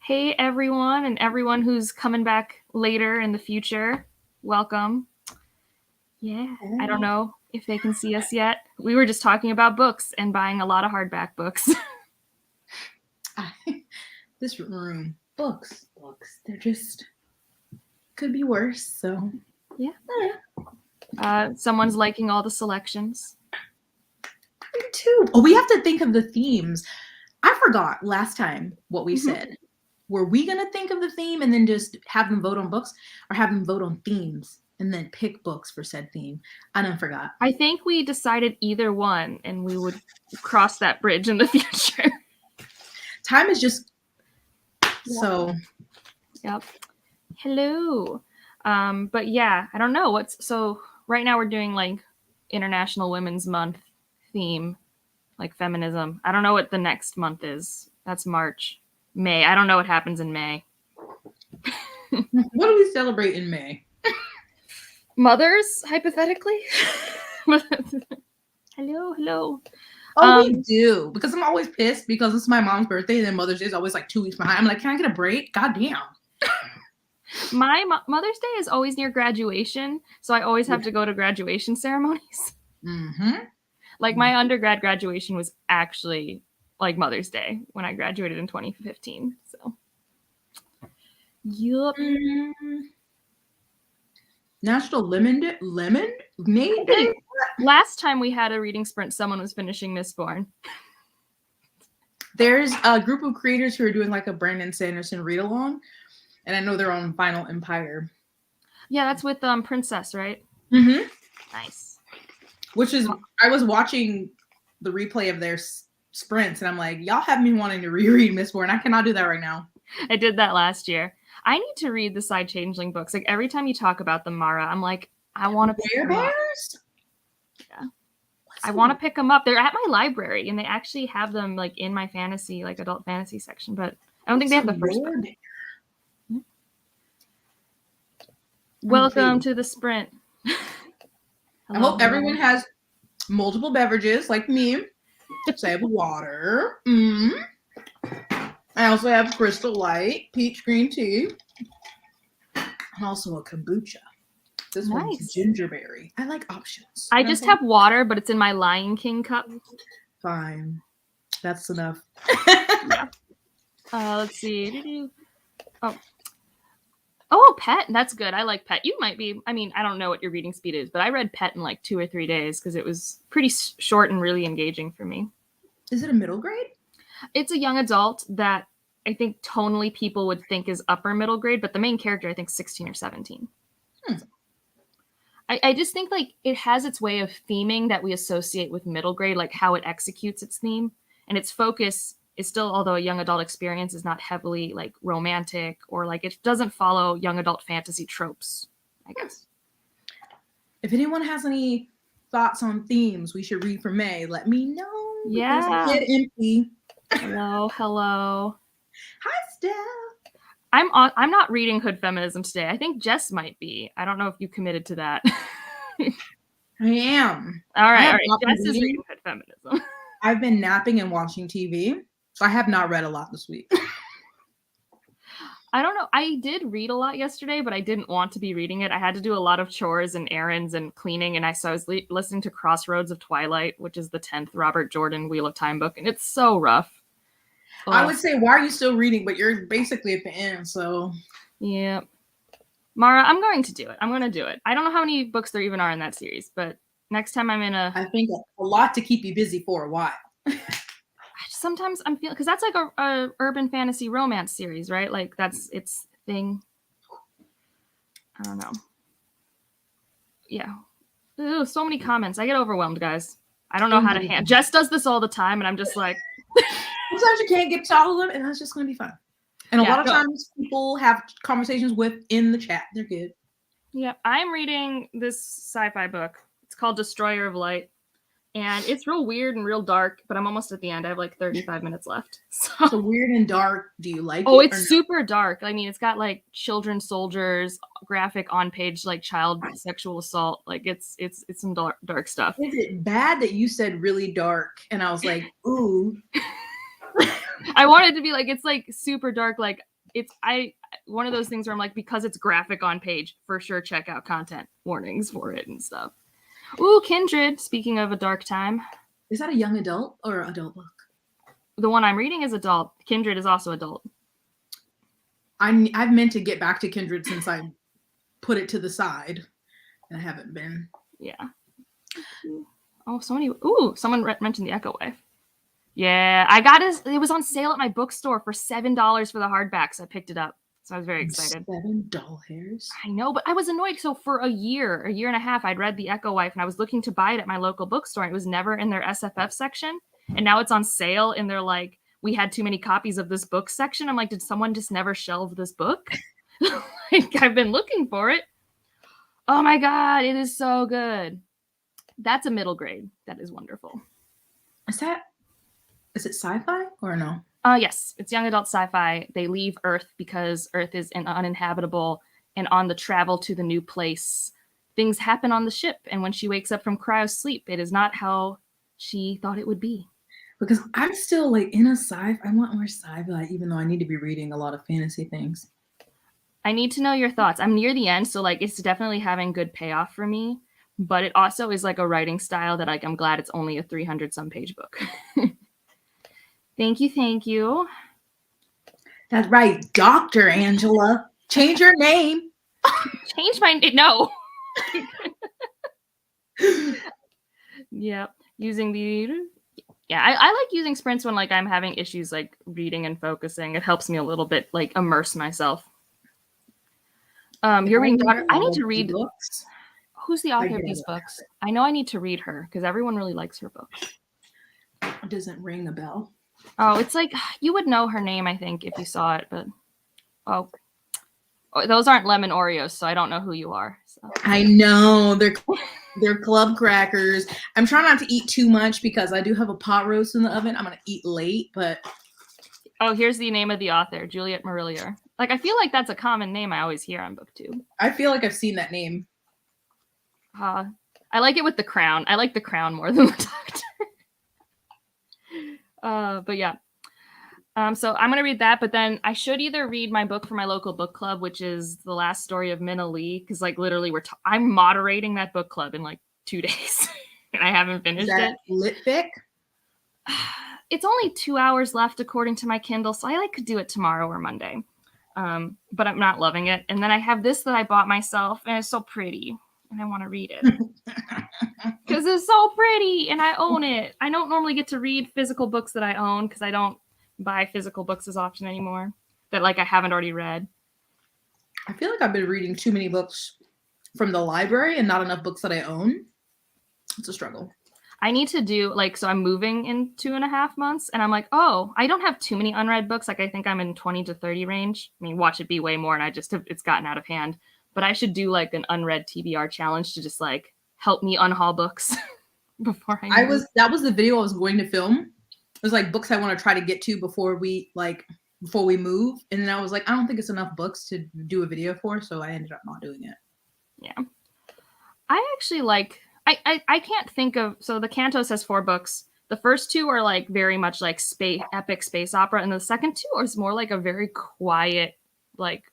Hey everyone, and everyone who's coming back later in the future. Welcome. Yeah, I don't know if they can see us yet. We were just talking about books and buying a lot of hardback books. This room, books. They're just could be worse. So yeah. Someone's liking all the selections. Me too. Oh, we have to think of the themes. I forgot last time what we said. Were we gonna think of the theme and then just have them vote on books, or have them vote on themes and then pick books for said theme? I don't forgot. I think we decided either one, and we would cross that bridge in the future. Time is just so. Yep. Hello. But yeah, I don't know so right now we're doing like International Women's Month theme, like feminism. I don't know what the next month is. That's March. May. I don't know what happens in May. What do we celebrate in May? Mothers, hypothetically. Hello. Oh, we do, because I'm always pissed because it's my mom's birthday and then Mother's Day is always like 2 weeks behind. I'm like, can I get a break? God damn. My Mother's Day is always near graduation, so I always have to go to graduation ceremonies. Like my undergrad graduation was actually like Mother's Day when I graduated in 2015. So, yup. National Lemon Day. Last time we had a reading sprint, someone was finishing Mistborn. There's a group of creators who are doing like a Brandon Sanderson read along, and I know they're on Final Empire. Yeah, that's with Princess, right? Nice. Which is, I was watching the replay of their sprints, and I'm like, y'all have me wanting to reread Mistborn. I cannot do that right now. I did that last year. I need to read the Side Changeling books. Like every time you talk about them, Mara, I'm like, I want to pick them up. Yeah. I want to pick them up. They're at my library, and they actually have them like in my fantasy, like adult fantasy section, but I don't think they have the first book. Welcome to the sprint. I hope everyone has multiple beverages like me. So I have water. I also have Crystal Light, peach green tea, and also a kombucha. This one's gingerberry. I like options. I just have water, but it's in my Lion King cup. Fine. That's enough. Yeah. Let's see. Oh, Pet. That's good. I like Pet. You might be. I mean, I don't know what your reading speed is, but I read Pet in like 2 or 3 days because it was pretty short and really engaging for me. Is it a middle grade? It's a young adult that I think tonally people would think is upper middle grade, but the main character, I think, 16 or 17. I just think like it has its way of theming that we associate with middle grade, like how it executes its theme, and its focus is still, although a young adult experience, is not heavily like romantic or like it doesn't follow young adult fantasy tropes, I guess. If anyone has any thoughts on themes we should read for May, let me know. Yeah. Get empty. Hello. Hi, Steph. I'm not reading Hood Feminism today. I think Jess might be. I don't know if you committed to that. I am. All right. Jess is reading Hood Feminism. I've been napping and watching TV, so I have not read a lot this week. I don't know. I did read a lot yesterday, but I didn't want to be reading it. I had to do a lot of chores and errands and cleaning, and so I was listening to Crossroads of Twilight, which is the 10th Robert Jordan Wheel of Time book, and it's so rough. I would say, why are you still reading? But you're basically at the end, so. Yeah. Mara, I'm going to do it. I'm going to do it. I don't know how many books there even are in that series, but next time I'm in I think a lot to keep you busy for a while. Sometimes I'm feeling, because that's like a urban fantasy romance series, right? Like that's its thing. I don't know. Yeah. Ooh, so many comments. I get overwhelmed, guys. I don't know how to handle. Jess does this all the time, and I'm just like. Sometimes you can't get to all of them, and that's just going to be fun. And a lot of times people have conversations in the chat. They're good. Yeah, I'm reading this sci-fi book. It's called Destroyer of Light. And it's real weird and real dark, but I'm almost at the end. I have like 35 minutes left. So weird and dark. Do you like it? Oh, it's super dark. I mean, it's got like children soldiers, graphic on-page like child sexual assault. Like it's some dark stuff. Is it bad that you said really dark? And I was like, ooh. I wanted to be like, it's like super dark, like it's one of those things where I'm like, because it's graphic on page, for sure check out content warnings for it and stuff. Ooh, Kindred, speaking of a dark time. Is that a young adult or adult book? The one I'm reading is adult. Kindred is also adult. I've meant to get back to Kindred since I put it to the side. And I haven't been. Yeah. Oh, someone mentioned The Echo Wife. Yeah, I got it. It was on sale at my bookstore for $7 for the hardback, so I picked it up. So I was very excited. $7? I know, but I was annoyed. So for a year and a half, I'd read The Echo Wife, and I was looking to buy it at my local bookstore. And it was never in their SFF section, and now it's on sale. And they're like, "We had too many copies of this book section." I'm like, "Did someone just never shelve this book?" Like, I've been looking for it. Oh my god, it is so good. That's a middle grade. That is wonderful. Is it sci-fi or no? Yes, it's young adult sci-fi. They leave Earth because Earth is uninhabitable, and on the travel to the new place, things happen on the ship. And when she wakes up from cryo sleep, it is not how she thought it would be. Because I'm still like in a sci-fi. I want more sci-fi, even though I need to be reading a lot of fantasy things. I need to know your thoughts. I'm near the end, so like it's definitely having good payoff for me. But it also is like a writing style that like I'm glad it's only a 300 some page book. Thank you. That's right, Dr. Angela. Change your name. Change my no. Yeah, using the I like using sprints when like I'm having issues like reading and focusing. It helps me a little bit like immerse myself. You're reading Daughter. I need to read books. Who's the author of these books? I know I need to read her because everyone really likes her books. It doesn't ring a bell. Oh, it's like you would know her name, I think, if you saw it, but those aren't lemon Oreos, so I don't know who you are. So. I know they're club crackers. I'm trying not to eat too much because I do have a pot roast in the oven. I'm gonna eat late, but here's the name of the author, Juliet Marillier. Like I feel like that's a common name I always hear on BookTube. I feel like I've seen that name. I like it with the crown. I like the crown more than the doctor. But yeah. So I'm going to read that, but then I should either read my book for my local book club, which is The Last Story of Minna Lee, because like literally I'm moderating that book club in like 2 days, and I haven't finished it. Lit fic? It's only 2 hours left according to my Kindle, so I could do it tomorrow or Monday. But I'm not loving it. And then I have this that I bought myself, and it's so pretty, and I want to read it. Because it's so pretty, and I own it. I don't normally get to read physical books that I own, because I don't buy physical books as often anymore that like I haven't already read. I feel like I've been reading too many books from the library and not enough books that I own. It's a struggle. I need to do so I'm moving in 2.5 months, and I'm like, oh, I don't have too many unread books. Like I think I'm in 20 to 30 range. I mean, watch it be way more, and it's gotten out of hand. But I should do like an unread TBR challenge to just like help me unhaul books before I move. That was the video I was going to film. It was like books I want to try to get to before we move. And then I was like, I don't think it's enough books to do a video for, so I ended up not doing it. Yeah. I actually I can't think of, so the Cantos has 4 books. The first 2 are like very much like epic space opera, and the second 2 is more like a very quiet, like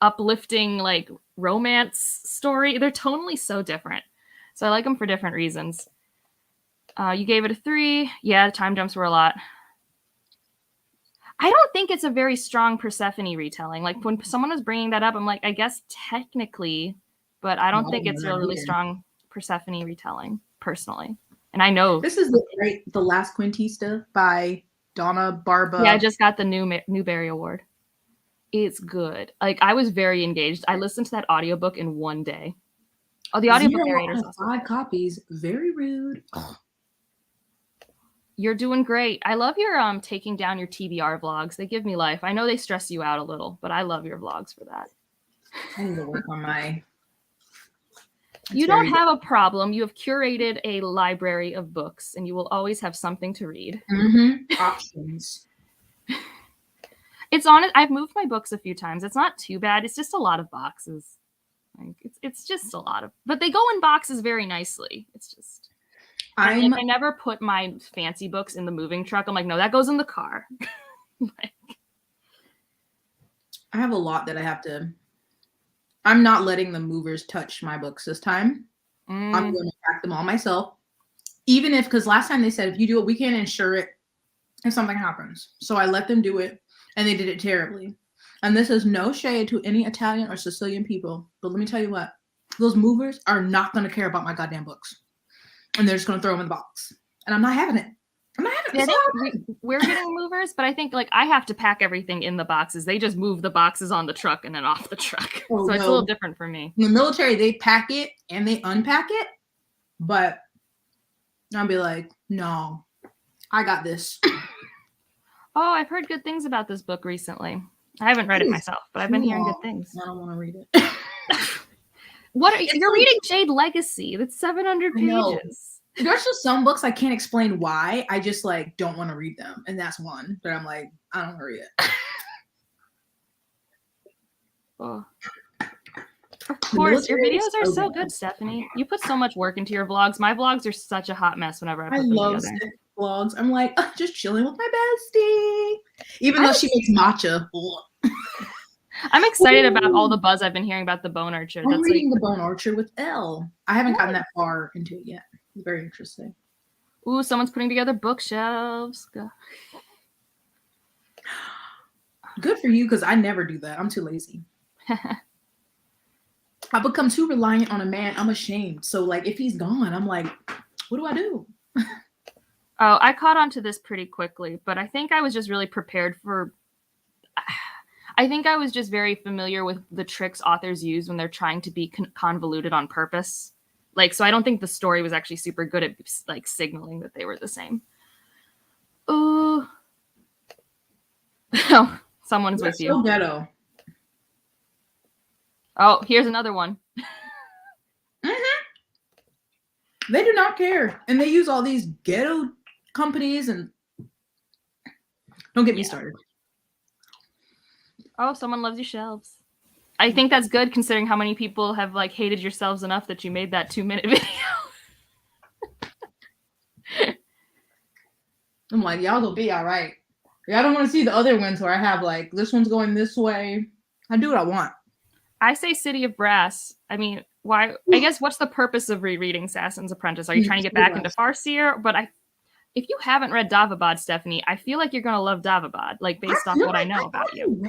uplifting, like romance story. They're tonally so different. So I like them for different reasons. You gave it a 3. Yeah, the time jumps were a lot. I don't think it's a very strong Persephone retelling. Like when someone was bringing that up, I'm like, I guess technically, but I don't think it's a really strong Persephone retelling, personally. And I know this is the Last Quintista by Donna Barba. Yeah, I just got the Newbery Award. It's good. Like I was very engaged. I listened to that audiobook in 1 day. Oh, the audiobook narrator is also 5 copies. Very rude. You're doing great. I love your taking down your TBR vlogs. They give me life. I know they stress you out a little, but I love your vlogs for that. I need to work on my. You don't have a problem. You have curated a library of books, and you will always have something to read. Mm-hmm. Options. It's honest. I've moved my books a few times. It's not too bad. It's just a lot of boxes. Like it's just a lot of, but they go in boxes very nicely. It's just. I never put my fancy books in the moving truck. I'm like, no, that goes in the car. I have a lot that I have to. I'm not letting the movers touch my books this time. I'm going to pack them all myself. Even if, because last time they said, if you do it, we can't insure it if something happens. So I let them do it, and they did it terribly. And this is no shade to any Italian or Sicilian people, but let me tell you what, those movers are not going to care about my goddamn books. And they're just going to throw them in the box. And I'm not having it. I'm not having it. Yeah, I think we're getting movers, but I think like I have to pack everything in the boxes. They just move the boxes on the truck and then off the truck. Oh, so it's a little different for me. In the military, they pack it and they unpack it, but I'll be like, no, I got this. Oh, I've heard good things about this book recently. I haven't read it myself, but I've been hearing good things. I don't want to read it. You're reading Jade Legacy. That's 700 pages. There's just some books I can't explain why. I just like don't want to read them, and that's one. But I'm like, I don't want to read it. Oh. Of course, your videos are so good, Stephanie. You put so much work into your vlogs. My vlogs are such a hot mess whenever I put them together. Vlogs. I'm like, just chilling with my bestie. Even though she makes matcha. I'm excited about all the buzz I've been hearing about the Bone Orchard. I'm reading the Bone Orchard with Elle. I haven't gotten that far into it yet. It's very interesting. Ooh, someone's putting together bookshelves. Good for you, because I never do that. I'm too lazy. I become too reliant on a man. I'm ashamed. So, like, if he's gone, I'm like, what do I do? Oh, I caught on to this pretty quickly, but I think I was just really prepared for... I think I was just very familiar with the tricks authors use when they're trying to be convoluted on purpose. Like, so I don't think the story was actually super good at, like, signaling that they were the same. Ooh. Oh, someone's with you. So ghetto. Oh, here's another one. They do not care. And they use all these ghetto companies and... Don't get me started. Oh, someone loves your shelves. I think that's good considering how many people have like hated yourselves enough that you made that 2-minute video. I'm like, y'all will be all right. Y'all don't want to see the other ones where I have like, this one's going this way. I do what I want. I say City of Brass. I mean, why? I guess what's the purpose of rereading Assassin's Apprentice? Are you trying to get back into Farseer? But if you haven't read Davabad, Stephanie, I feel like you're going to love Davabad, like based off what I know about you.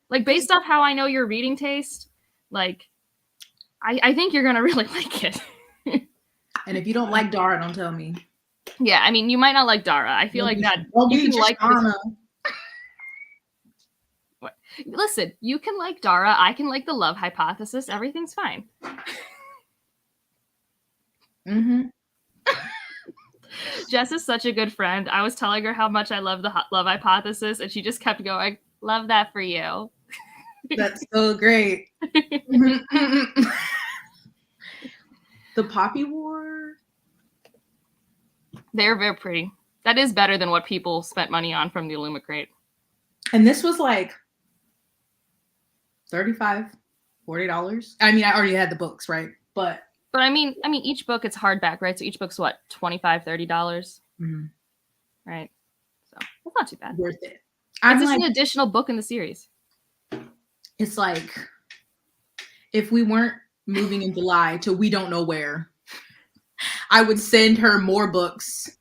Like, based off how I know your reading taste, like, I think you're going to really like it. And if you don't like Dara, don't tell me. Yeah, I mean, you might not like Dara. I feel like that you can like... Listen, you can like Dara. I can like the love hypothesis. Everything's fine. Jess is such a good friend. I was telling her how much I love the love hypothesis, and she just kept going, love that for you. That's so great. The Poppy War. They're very pretty. That is better than what people spent money on from the Illumicrate. And this was like $35, $40. I mean, I already had the books, right? But I mean, each book, it's hardback, right? So each book's what, $25, $30? Right? So that's not too bad. Worth it. It's just an additional book in the series. It's like if we weren't moving in July to we don't know where, I would send her more books.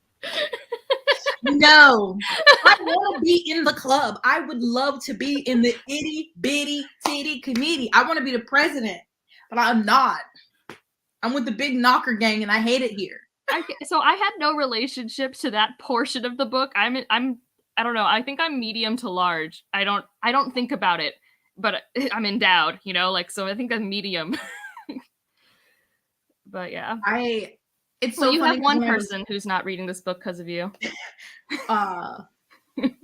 No, I want to be in the club. I would love to be in the itty bitty titty committee. I want to be the president, but I'm not. I'm with the big knocker gang, and I hate it here. So I had no relationship to that portion of the book. I don't know. I think I'm medium to large. I don't think about it, but I'm endowed, you know, like, so I think I'm medium. But yeah. It's so you funny have one person who's not reading this book because of you.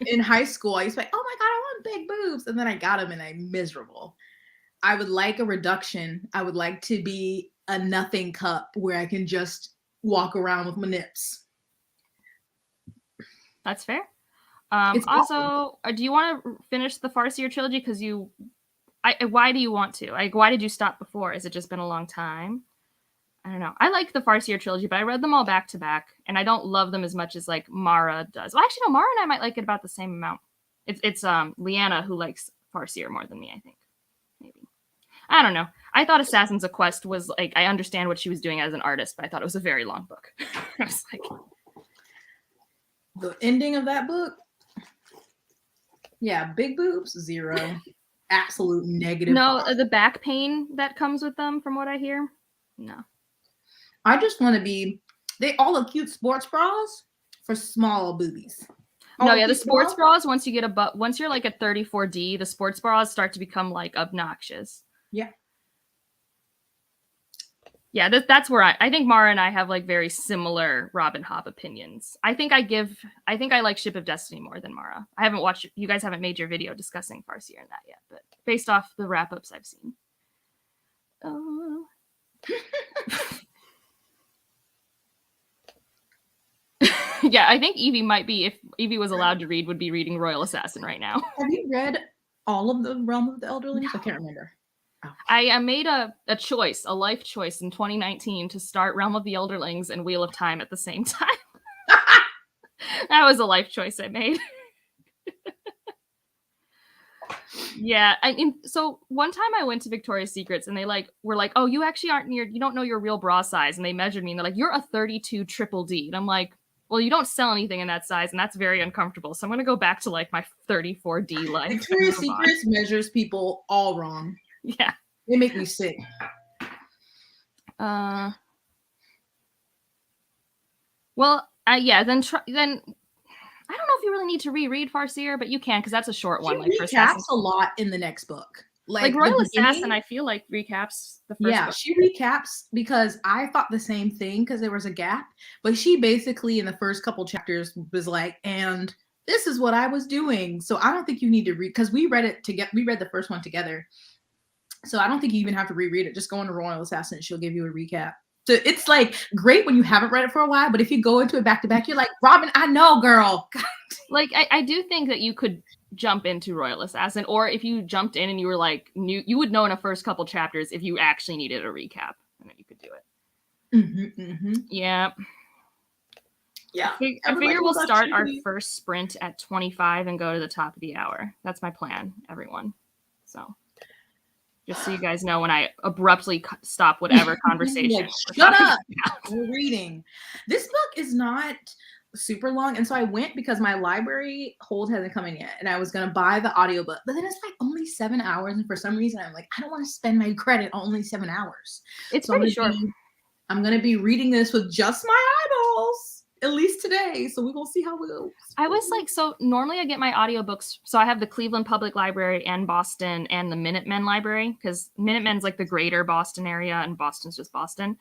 In high school, I used to be like, oh my God, I want big boobs. And then I got them and I'm miserable. I would like a reduction. I would like to be a nothing cup where I can just walk around with my nips. That's fair. Also, do you want to finish the Farseer trilogy? Because why do you want to? Like, why did you stop before? Has it just been a long time? I don't know. I like the Farseer trilogy, but I read them all back to back, and I don't love them as much as like Mara does. Well, actually, no, Mara and I might like it about the same amount. It's Leanna who likes Farseer more than me, I think. Maybe. I don't know. I thought Assassin's Quest was like, I understand what she was doing as an artist, but I thought it was a very long book. I was like, the ending of that book, yeah, big boobs, 0. Absolute negative. No, the back pain that comes with them, from what I hear. No. I just want to be, they all are cute sports bras for small boobies. No, yeah, the sports bras, once you get once you're like at 34D, the sports bras start to become like obnoxious. Yeah. Yeah, that's where I think Mara and I have like very similar Robin Hobb opinions. I think I like Ship of Destiny more than Mara. I haven't watched, you guys haven't made your video discussing Farseer and that yet, but based off the wrap-ups I've seen. Yeah, I think Evie might be, if Evie was allowed to read, would be reading Royal Assassin right now. Have you read all of the Realm of the Elderlings? No. I can't remember. Oh. I made a choice, a life choice in 2019 to start Realm of the Elderlings and Wheel of Time at the same time. That was a life choice I made. Yeah, so one time I went to Victoria's Secrets and they were like, oh, you actually you don't know your real bra size. And they measured me and they're like, you're a 32 triple D. And I'm like, well, you don't sell anything in that size, and that's very uncomfortable. So I'm going to go back to like my 34D life. Victoria's Secrets measures people all wrong. Yeah. They make me sick. Well, yeah, then I don't know if you really need to reread Farseer, but you can, because that's a short one. She recaps a lot in the next book. Like Royal Assassin, I feel like recaps the first book. She recaps, because I thought the same thing because there was a gap. But she basically in the first couple chapters was like, and this is what I was doing. So I don't think you need to read, because we read it together. We read the first one together. So I don't think you even have to reread it. Just go into Royal Assassin. She'll give you a recap. So it's like great when you haven't read it for a while, but if you go into it back to back, you're like, Robin, I know, girl. Like I do think that you could jump into Royal Assassin, or if you jumped in and you were like you would know in the first couple chapters if you actually needed a recap, and then you could do it. Yeah. I figure we'll start our first sprint at 25 and go to the top of the hour. That's my plan, everyone. So just so you guys know, when I abruptly stop whatever conversation. Shut up! We're reading. This book is not super long, and so I went because my library hold hasn't come in yet, and I was gonna buy the audiobook, but then it's like only 7 hours, and for some reason I'm like, I don't want to spend my credit on only 7 hours. It's so pretty short. I'm gonna be reading this with just my eyeballs, at least today, so we will see how it goes. I was like, so normally I get my audiobooks, so I have the Cleveland Public Library and Boston and the Minutemen Library, because Minutemen's like the greater Boston area and Boston's just Boston.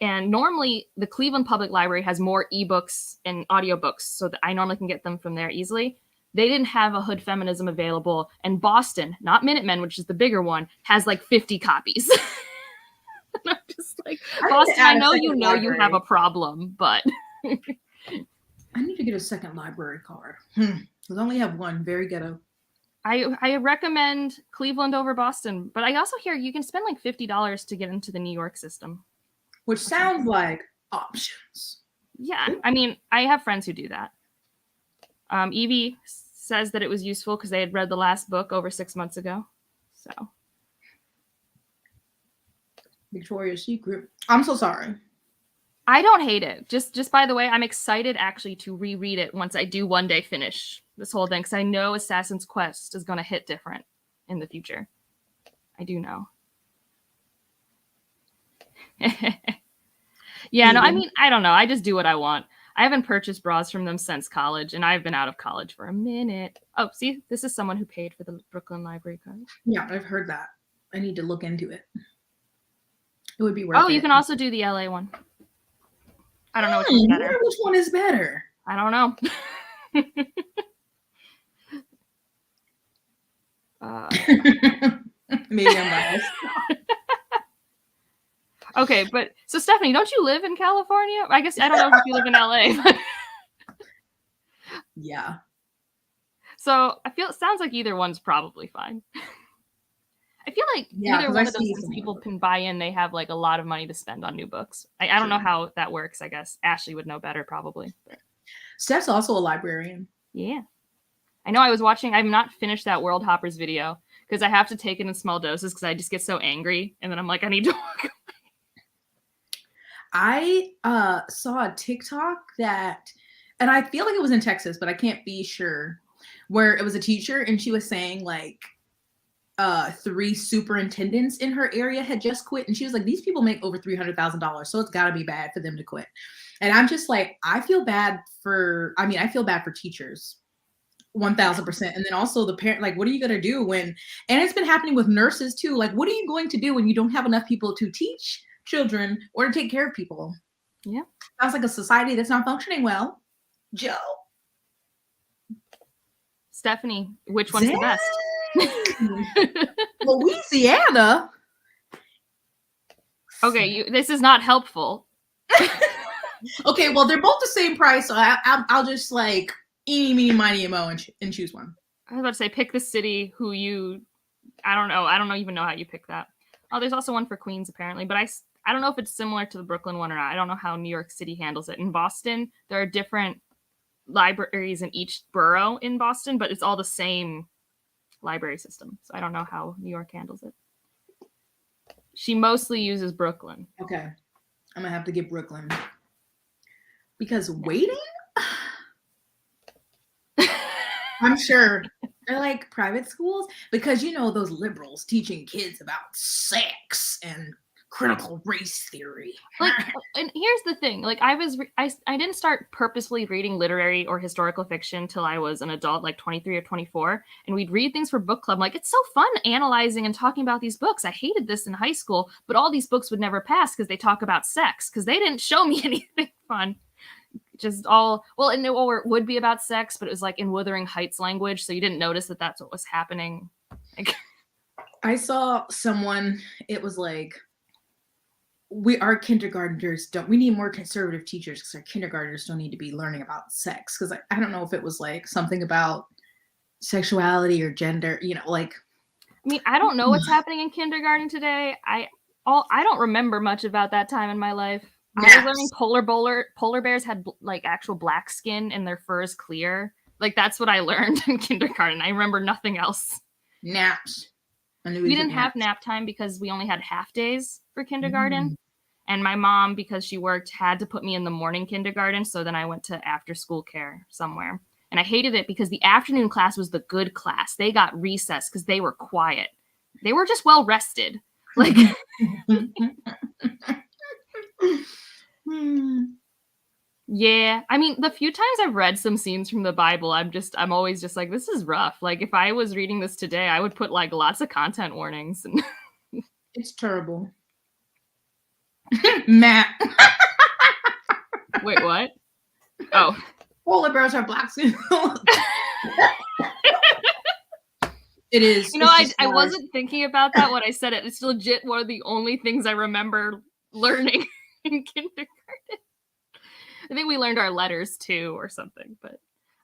And normally the Cleveland Public Library has more ebooks and audiobooks, so that I normally can get them from there easily. They didn't have a Hood Feminism available, and Boston, not Minutemen, which is the bigger one, has like 50 copies. And I'm just like, Boston, I know you have a problem, but I need to get a second library card. Because I only have one. Very ghetto. I recommend Cleveland over Boston, but I also hear you can spend like $50 to get into the New York system. Which sounds like options. Yeah, I mean, I have friends who do that. Evie says that it was useful because they had read the last book over 6 months ago. So, Victoria's Secret. I'm so sorry. I don't hate it. Just by the way, I'm excited actually to reread it once I do one day finish this whole thing, because I know Assassin's Quest is going to hit different in the future. I do know. Yeah, no, I mean, I don't know. I just do what I want. I haven't purchased bras from them since college, and I've been out of college for a minute. Oh, see, this is someone who paid for the Brooklyn Library card. Yeah, I've heard that. I need to look into it. It would be worth it. Oh, you can also do the LA one. I don't know which one's better. Which one is better? I don't know. Maybe I'm biased. Okay, but so Stephanie, don't you live in California? I guess I don't know if you live in LA. But... Yeah. So I feel it sounds like either one's probably fine. I feel like either one of those people can buy in. They have like a lot of money to spend on new books. I don't know how that works. I guess Ashley would know better probably. But... Steph's also a librarian. Yeah. I know I was watching, I've not finished that World Hoppers video, because I have to take it in small doses because I just get so angry, and then I'm like, I need to walk. I saw a TikTok that, and I feel like it was in Texas, but I can't be sure, where it was a teacher and she was saying like 3 superintendents in her area had just quit, and she was like, these people make over $300,000, so it's got to be bad for them to quit. And I'm just like, I feel bad for teachers 1000%. And then also the parent, like, what are you going to do when, and it's been happening with nurses too, like, what are you going to do when you don't have enough people to teach children or to take care of people? Yeah. Sounds like a society that's not functioning well. Joe. Stephanie, which one's the best? Louisiana. Okay, this is not helpful. Okay, well, they're both the same price, so I'll just like eeny, meeny, miny, mo, and choose one. I was about to say, pick the city who you. I don't know. I don't even know how you pick that. Oh, there's also one for Queens apparently, but I don't know if it's similar to the Brooklyn one or not. I don't know how New York City handles it. In Boston, there are different libraries in each borough in Boston, but it's all the same library system. So I don't know how New York handles it. She mostly uses Brooklyn. Okay, I'm gonna have to get Brooklyn because waiting. I'm sure they're like private schools, because you know those liberals teaching kids about sex and critical race theory. Like, and here's the thing: like, I didn't start purposely reading literary or historical fiction till I was an adult, like 23 or 24, and we'd read things for book club. I'm like, it's so fun analyzing and talking about these books. I hated this in high school, but all these books would never pass because they talk about sex, because they didn't show me anything fun. Just all or it would be about sex, but it was like in Wuthering Heights language, so you didn't notice that that's what was happening. Like, I saw someone. It was like, our kindergartners we need more conservative teachers because our kindergartners don't need to be learning about sex. Because I don't know if it was like something about sexuality or gender. You know, like. I mean, I don't know what's happening in kindergarten today. I don't remember much about that time in my life. Naps. I was learning polar bears had like actual black skin and their fur is clear. Like, that's what I learned in kindergarten. I remember nothing else. Naps. We didn't have nap time because we only had half days for kindergarten. And my mom, because she worked, had to put me in the morning kindergarten. So then I went to after school care somewhere. And I hated it because the afternoon class was the good class. They got recess because they were quiet. They were just well rested. Like, yeah. I mean, the few times I've read some scenes from the Bible, I'm always just like, this is rough. Like, if I was reading this today, I would put like lots of content warnings. And it's terrible. Matt. Wait, what? Oh. Polar bears are black skin. It is. You know, I wasn't thinking about that when I said it. It's legit one of the only things I remember learning in kindergarten. I think we learned our letters too or something, but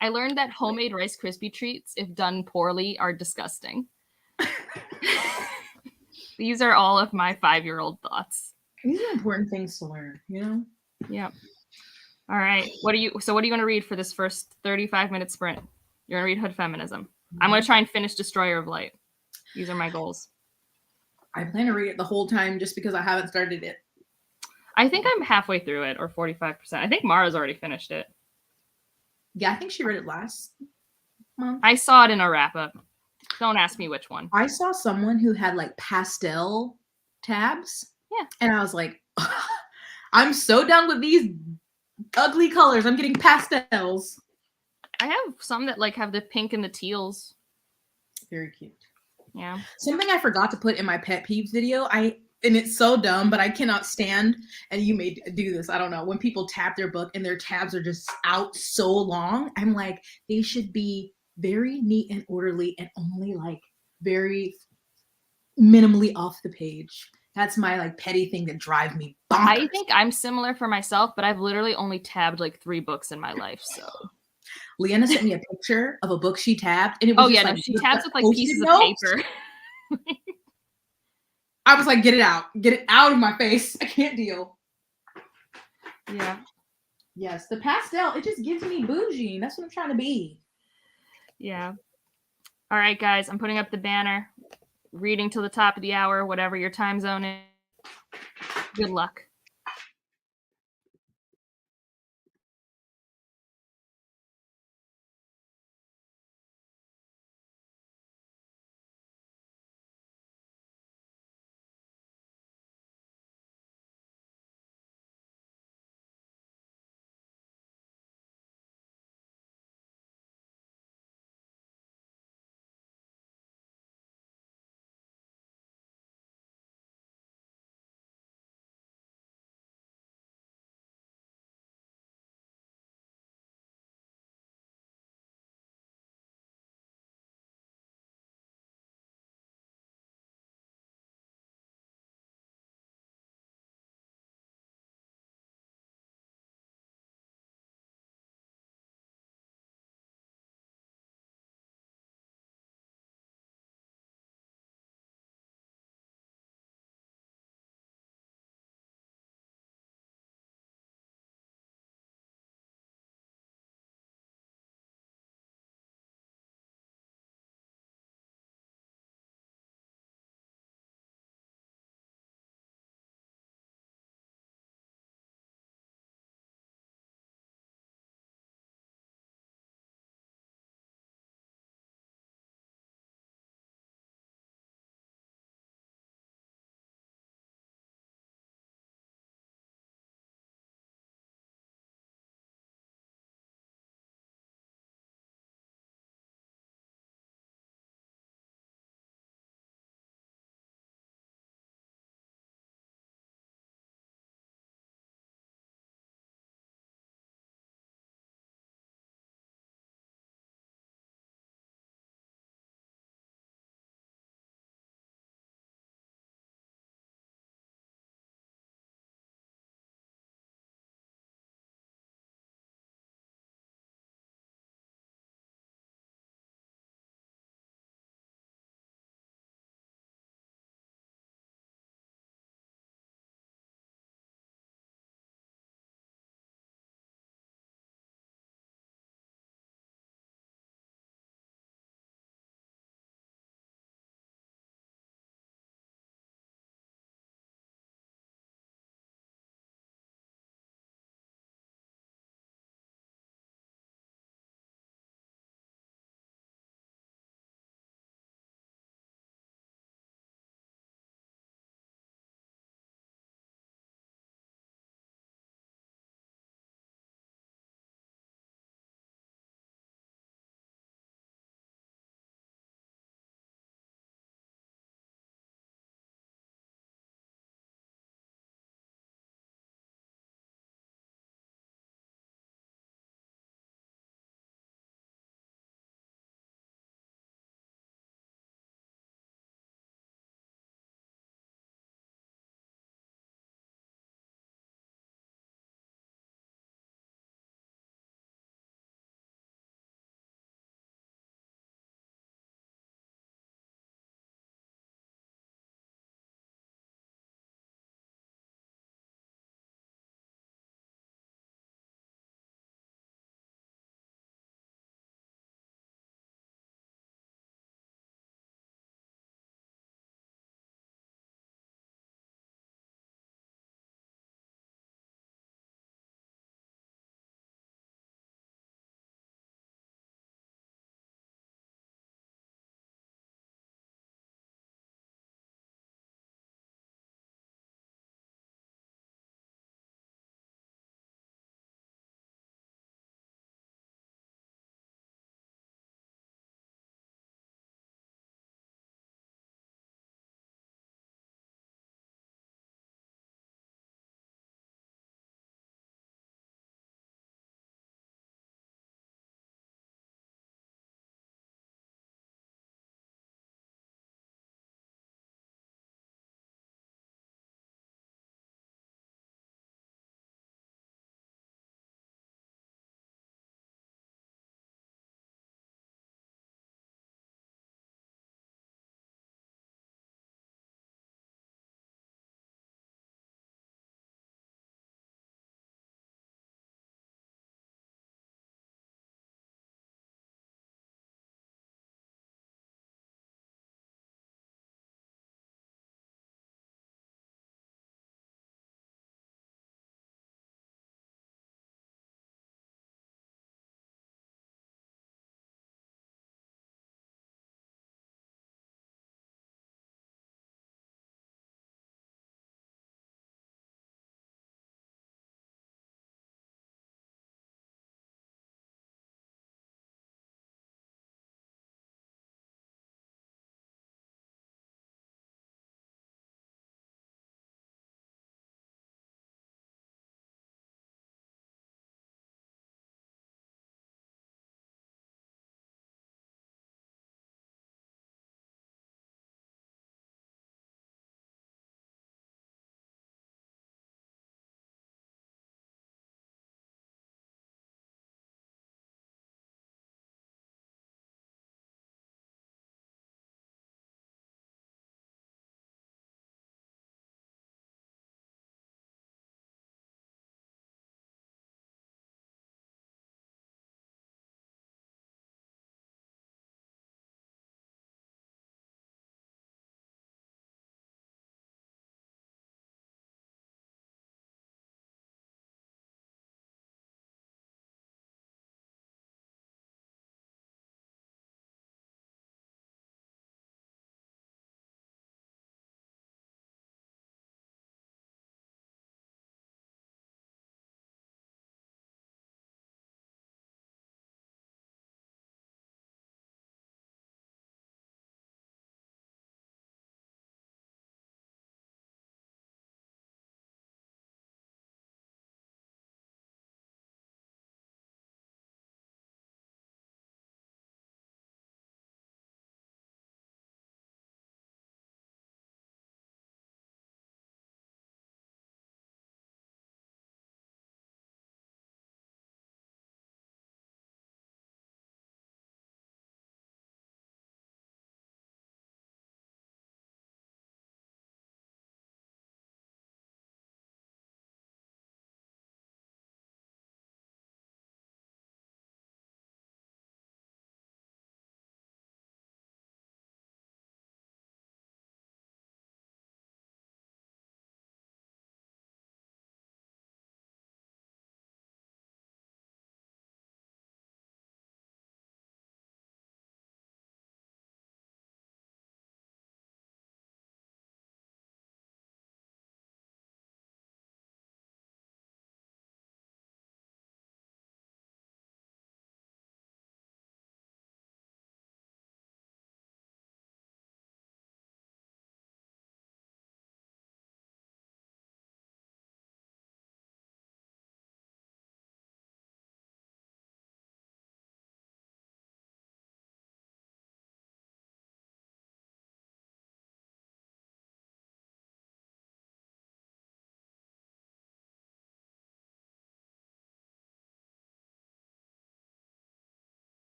I learned that homemade Rice Krispie treats, if done poorly, are disgusting. These are all of my 5-year-old thoughts. These are important things to learn, you know? Yeah. All right. What are you going to read for this first 35-minute sprint? You're going to read Hood Feminism. I'm going to try and finish Destroyer of Light. These are my goals. I plan to read it the whole time just because I haven't started it. I think I'm halfway through it, or 45%. I think Mara's already finished it. Yeah, I think she read it last month. I saw it in a wrap-up. Don't ask me which one. I saw someone who had like pastel tabs. Yeah. And I was like, I'm so done with these ugly colors. I'm getting pastels. I have some that like have the pink and the teals. Very cute. Yeah. Something I forgot to put in my pet peeves video. And it's so dumb, but I cannot stand, and you may do this, I don't know, when people tab their book and their tabs are just out so long, I'm like, they should be very neat and orderly and only like very minimally off the page. That's my like petty thing that drives me bonkers. I think I'm similar for myself, but I've literally only tabbed like 3 books in my life, so. Leanna sent me a picture of a book she tabbed, and it was she tabs with like pieces of paper. I was like, get it out of my face. I can't deal. Yeah. Yes, the pastel, it just gives me bougie. That's what I'm trying to be. Yeah. All right, guys, I'm putting up the banner. reading till the top of the hour, whatever your time zone is. Good luck.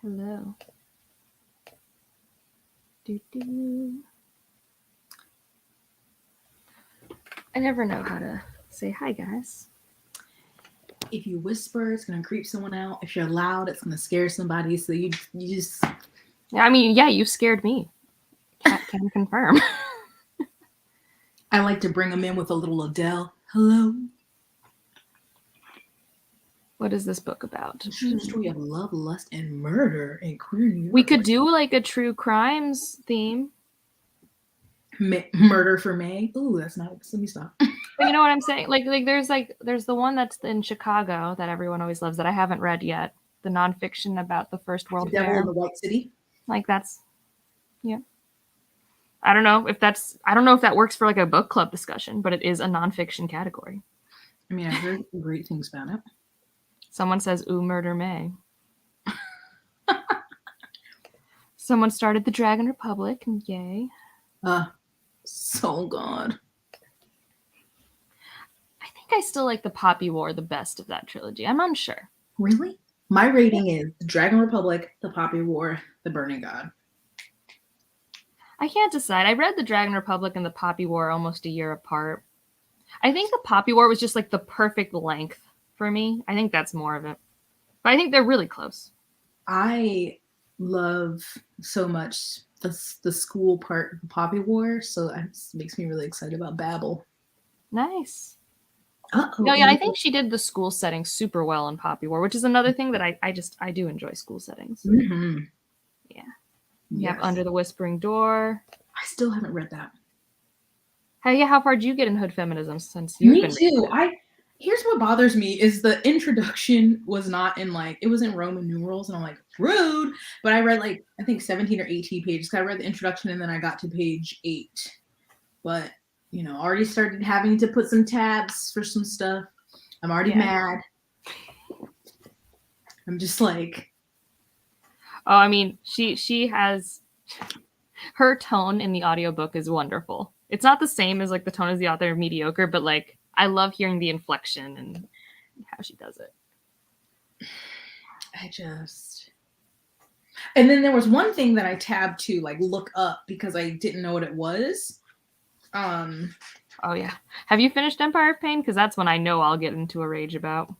Hello. Do. I never know how to say hi, guys. If you whisper, it's gonna creep someone out. If you're loud, it's gonna scare somebody. So you just. I mean, yeah, you scared me. Can confirm. I like to bring them in with a little Adele. Hello. What is this book about? It's a story of love, lust, and murder in queer New York. We could do like a true crimes theme. Murder for May. Ooh, that's not. Let me stop. But you know what I'm saying? Like there's the one that's in Chicago that everyone always loves that I haven't read yet. The nonfiction about the First World The Devil Fair. in the White City. Like that's, yeah. I don't know if that works for like a book club discussion, but it is a nonfiction category. I mean, I've heard great things about it. Someone says, "Ooh, murder May." Someone started the Dragon Republic, and yay. So good. I think I still like the Poppy War the best of that trilogy. I'm unsure. Really? My rating is the Dragon Republic, the Poppy War, the Burning God. I can't decide. I read the Dragon Republic and the Poppy War almost a year apart. I think the Poppy War was just like the perfect length for me. I think that's more of it. But I think they're really close. I love so much the school part of the Poppy War, so that makes me really excited about Babel. Nice. Uh-oh. No, yeah, I think she did the school setting super well in Poppy War, which is another thing that I do enjoy school settings. Mm-hmm. Yeah. You have Under the Whispering Door. I still haven't read that. How far did you get in hood feminism since you've been reading it? Here's what bothers me is the introduction was not in it was in Roman numerals, and I'm like, rude. But I read I think 17 or 18 pages. I read the introduction and then I got to page 8. But already started having to put some tabs for some stuff. I'm already mad. I'm just like, oh, I mean, she has her tone in the audiobook is wonderful. It's not the same as the tone as the author of Mediocre, but I love hearing the inflection and how she does it. And then there was one thing that I tabbed to look up because I didn't know what it was. Oh yeah. Have you finished Empire of Pain? Because that's when I know I'll get into a rage about.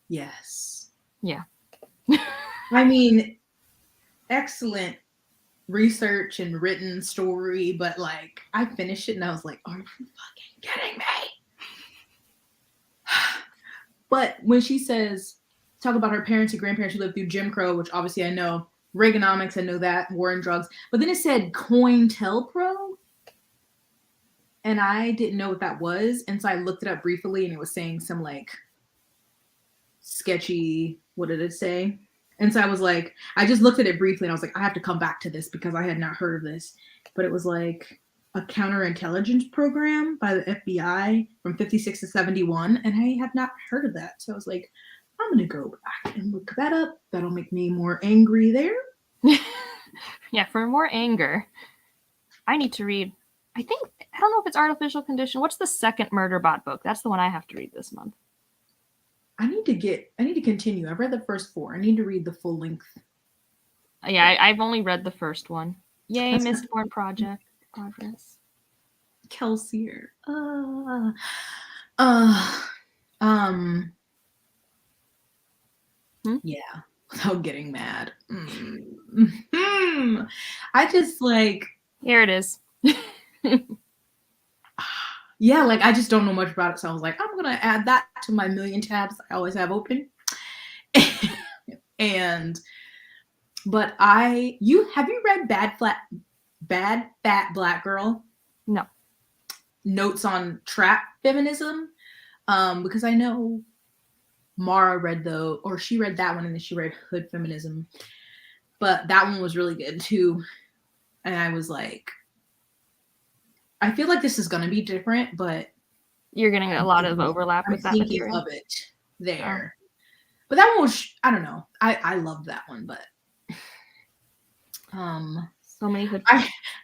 Yes. Yeah. I mean, excellent research and written story, but I finished it and I was like, are you fucking kidding me? But when she says, talk about her parents and grandparents who lived through Jim Crow, which obviously I know, Reaganomics, I know that, war and drugs, but then it said COINTELPRO, and I didn't know what that was, and so I looked it up briefly, and it was saying some sketchy, what did it say? And so I was like, I just looked at it briefly, and I was like, I have to come back to this because I had not heard of this, but it was a counterintelligence program by the FBI from 56 to 71, and I have not heard of that, so I was like, I'm going to go back and look that up. That'll make me more angry there. Yeah, for more anger, I need to read, I don't know if it's Artificial Condition. What's the second Murderbot book? That's the one I have to read this month. I need to continue. I've read the first 4. I need to read the full length. Yeah, I've only read the first one. Yay, Mistborn progress. Kelsier. Yeah, without getting mad. I just here it is. Yeah, I just don't know much about it, so I was like, I'm gonna add that to my million tabs I always have open. But have you read Bad Fat Black Girl? No. Notes on Trap Feminism? Because I know Mara she read that one, and then she read Hood Feminism. But that one was really good too. And I was like, I feel like this is going to be different, but you're getting a lot of overlap with that material. Of it there. But that one was, I don't know. I love that one, but so many hood.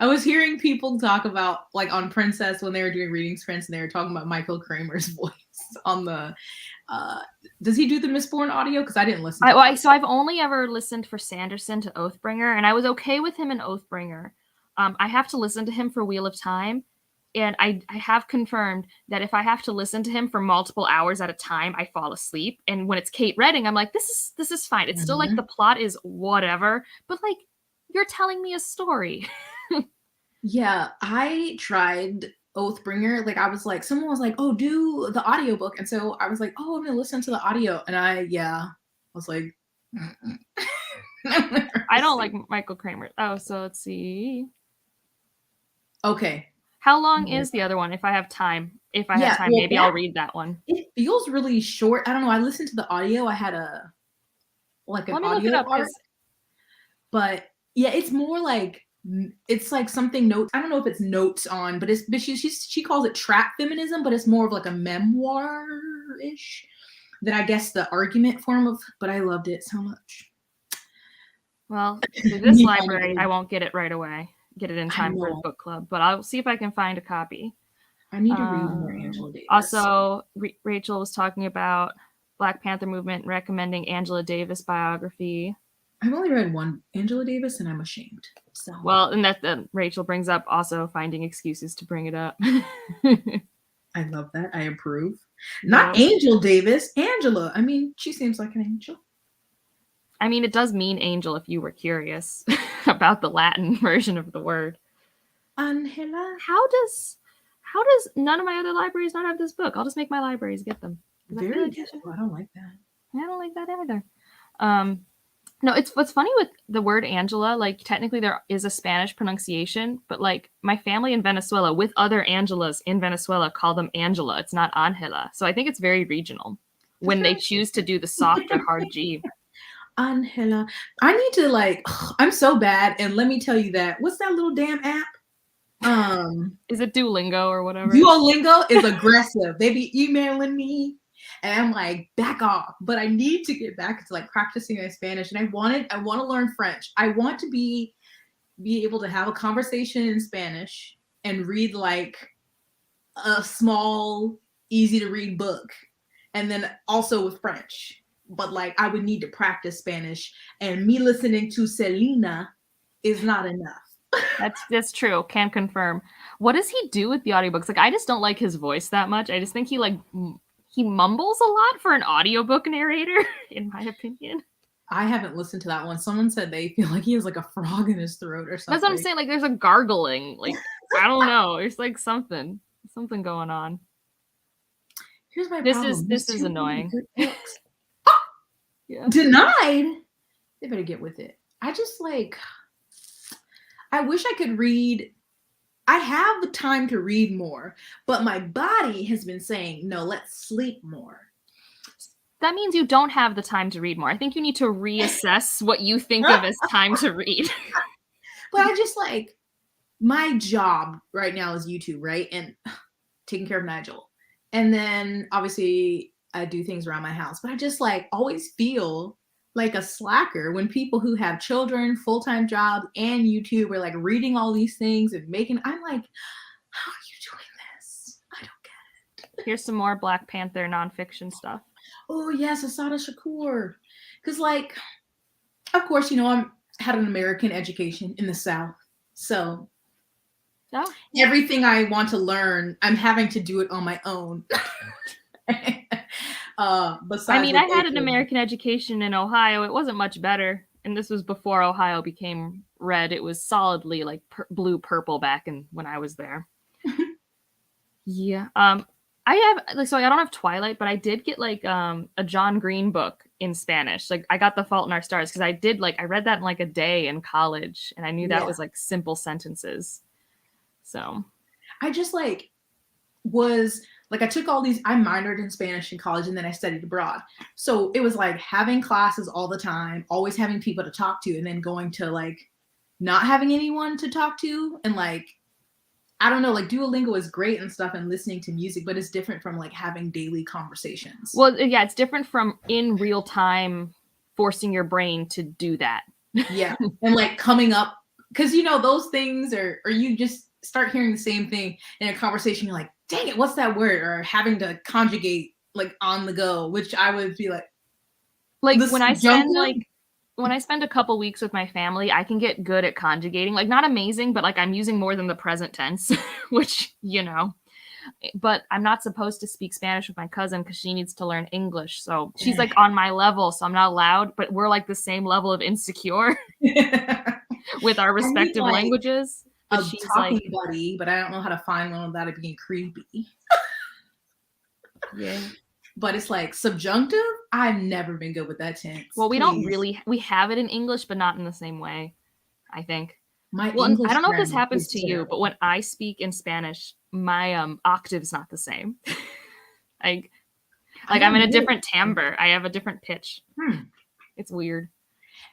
I was hearing people talk about on Princess when they were doing readings Prince, and they were talking about Michael Kramer's voice on the Does he do the Mistborn audio? Because I didn't listen to it. So I've only ever listened for Sanderson to Oathbringer, and I was okay with him in Oathbringer. I have to listen to him for Wheel of Time, and I have confirmed that if I have to listen to him for multiple hours at a time, I fall asleep. And when it's Kate Redding, I'm like, this is fine. It's still like the plot is whatever, but like you're telling me a story. Yeah, I tried Oathbringer. Like I was like, someone was like, "Oh, do the audiobook." And so I was like, "Oh, I'm gonna listen to the audio." And I was like, I don't like Michael Kramer. Oh, so let's see. Okay. How long is the other one? If I have time, maybe I'll read that one. It feels really short. I don't know. I listened to the audio. I had an audio art. But yeah, it's more like it's like something notes. I don't know if it's notes on, but she calls it trap feminism, but it's more of like a memoir-ish than I guess the argument form of. But I loved it so much. Well, for this library, I won't get it right away. Get it in time for book club, but I'll see if I can find a copy. I need to read more Angela Davis. Also, Rachel was talking about Black Panther movement, recommending Angela Davis biography. I've only read one Angela Davis, and I'm ashamed. So well, and that Rachel brings up also finding excuses to bring it up. I love that. I approve. Not Angel Davis, Angela. I mean, she seems like an angel. I mean, it does mean angel if you were curious about the Latin version of the word. Angela. How does none of my other libraries not have this book? I'll just make my libraries get them. Very I don't like that. I don't like that either. No, it's what's funny with the word Angela, like technically there is a Spanish pronunciation, but like my family in Venezuela with other Angelas in Venezuela call them Angela. It's not Angela. So I think it's very regional when they choose to do the soft or hard G. Angela. I need to I'm so bad. And let me tell you that. What's that little damn app? Is it Duolingo or whatever? Duolingo is aggressive. They be emailing me. And I'm like, back off. But I need to get back to like practicing my Spanish. And I want to learn French. I want to be able to have a conversation in Spanish and read like a small, easy to read book. And then also with French. But like I would need to practice Spanish. And me listening to Selena is not enough. That's true. Can confirm. What does he do with the audiobooks? Like I just don't like his voice that much. I just think he mumbles a lot for an audiobook narrator, in my opinion. I haven't listened to that one. Someone said they feel like he has like a frog in his throat or something. That's what I'm saying. Like there's a gargling. Like I don't know. There's like something going on. Here's my problem. This is annoying. Yeah. Denied. They better get with it. I just I wish I could read. I have the time to read more, but my body has been saying, no, let's sleep more. That means you don't have the time to read more. I think you need to reassess what you think of as time to read. But I just my job right now is YouTube, right? And taking care of Nigel. And then obviously I do things around my house, but I just always feel like a slacker when people who have children, full-time jobs, and YouTube are reading all these things and I'm like, how are you doing this? I don't get it. Here's some more Black Panther nonfiction stuff. Oh yes, Asada Shakur. Because of course, I had an American education in the South. So everything I want to learn, I'm having to do it on my own. I had an American education in Ohio. It wasn't much better. And this was before Ohio became red. It was solidly blue purple back when I was there. Yeah. I don't have Twilight, but I did get a John Green book in Spanish. I got The Fault in Our Stars because I did I read that in a day in college, and I knew that was simple sentences. So I just was I took all these, I minored in Spanish in college and then I studied abroad. So it was having classes all the time, always having people to talk to, and then going to not having anyone to talk to. And I don't know, Duolingo is great and stuff and listening to music, but it's different from having daily conversations. Well, yeah, it's different from in real time forcing your brain to do that. Yeah. And coming up, because those things or you just start hearing the same thing in a conversation, you're like, dang it, what's that word? Or having to conjugate like on the go, which I would be like when I spend a couple weeks with my family, I can get good at conjugating. Like not amazing, but like I'm using more than the present tense, which, but I'm not supposed to speak Spanish with my cousin because she needs to learn English. So she's like on my level, so I'm not allowed, but we're like the same level of insecure with our respective languages. But she's talking buddy, but I don't know how to find one without it being creepy. Yeah. But it's like subjunctive. I've never been good with that tense. Well, we have it in English, but not in the same way, I think. I don't know if this happens to you, but when I speak in Spanish, my octave's not the same. I'm in a different timbre. I have a different pitch. It's weird.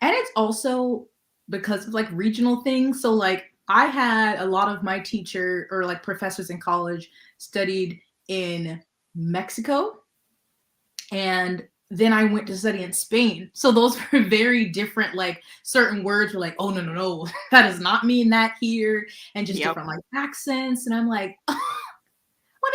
And it's also because of like regional things. So like I had a lot of my teacher or like professors in college studied in Mexico. And then I went to study in Spain. So those were very different, like certain words were like, oh, no, that does not mean that here. And just different like accents. And I'm like, what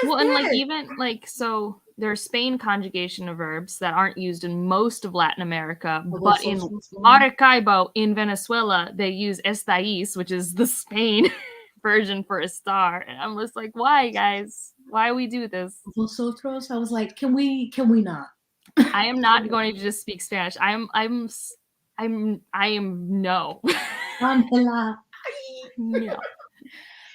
is this? And like even like, so there's Spain conjugation of verbs that aren't used in most of Latin America, but in Maracaibo in Venezuela, they use estáis, which is the Spain version for a star. And I'm just like, why, guys? Why we do this? Vosotros, I was like, can we not? I am not going to just speak Spanish. I am no. No.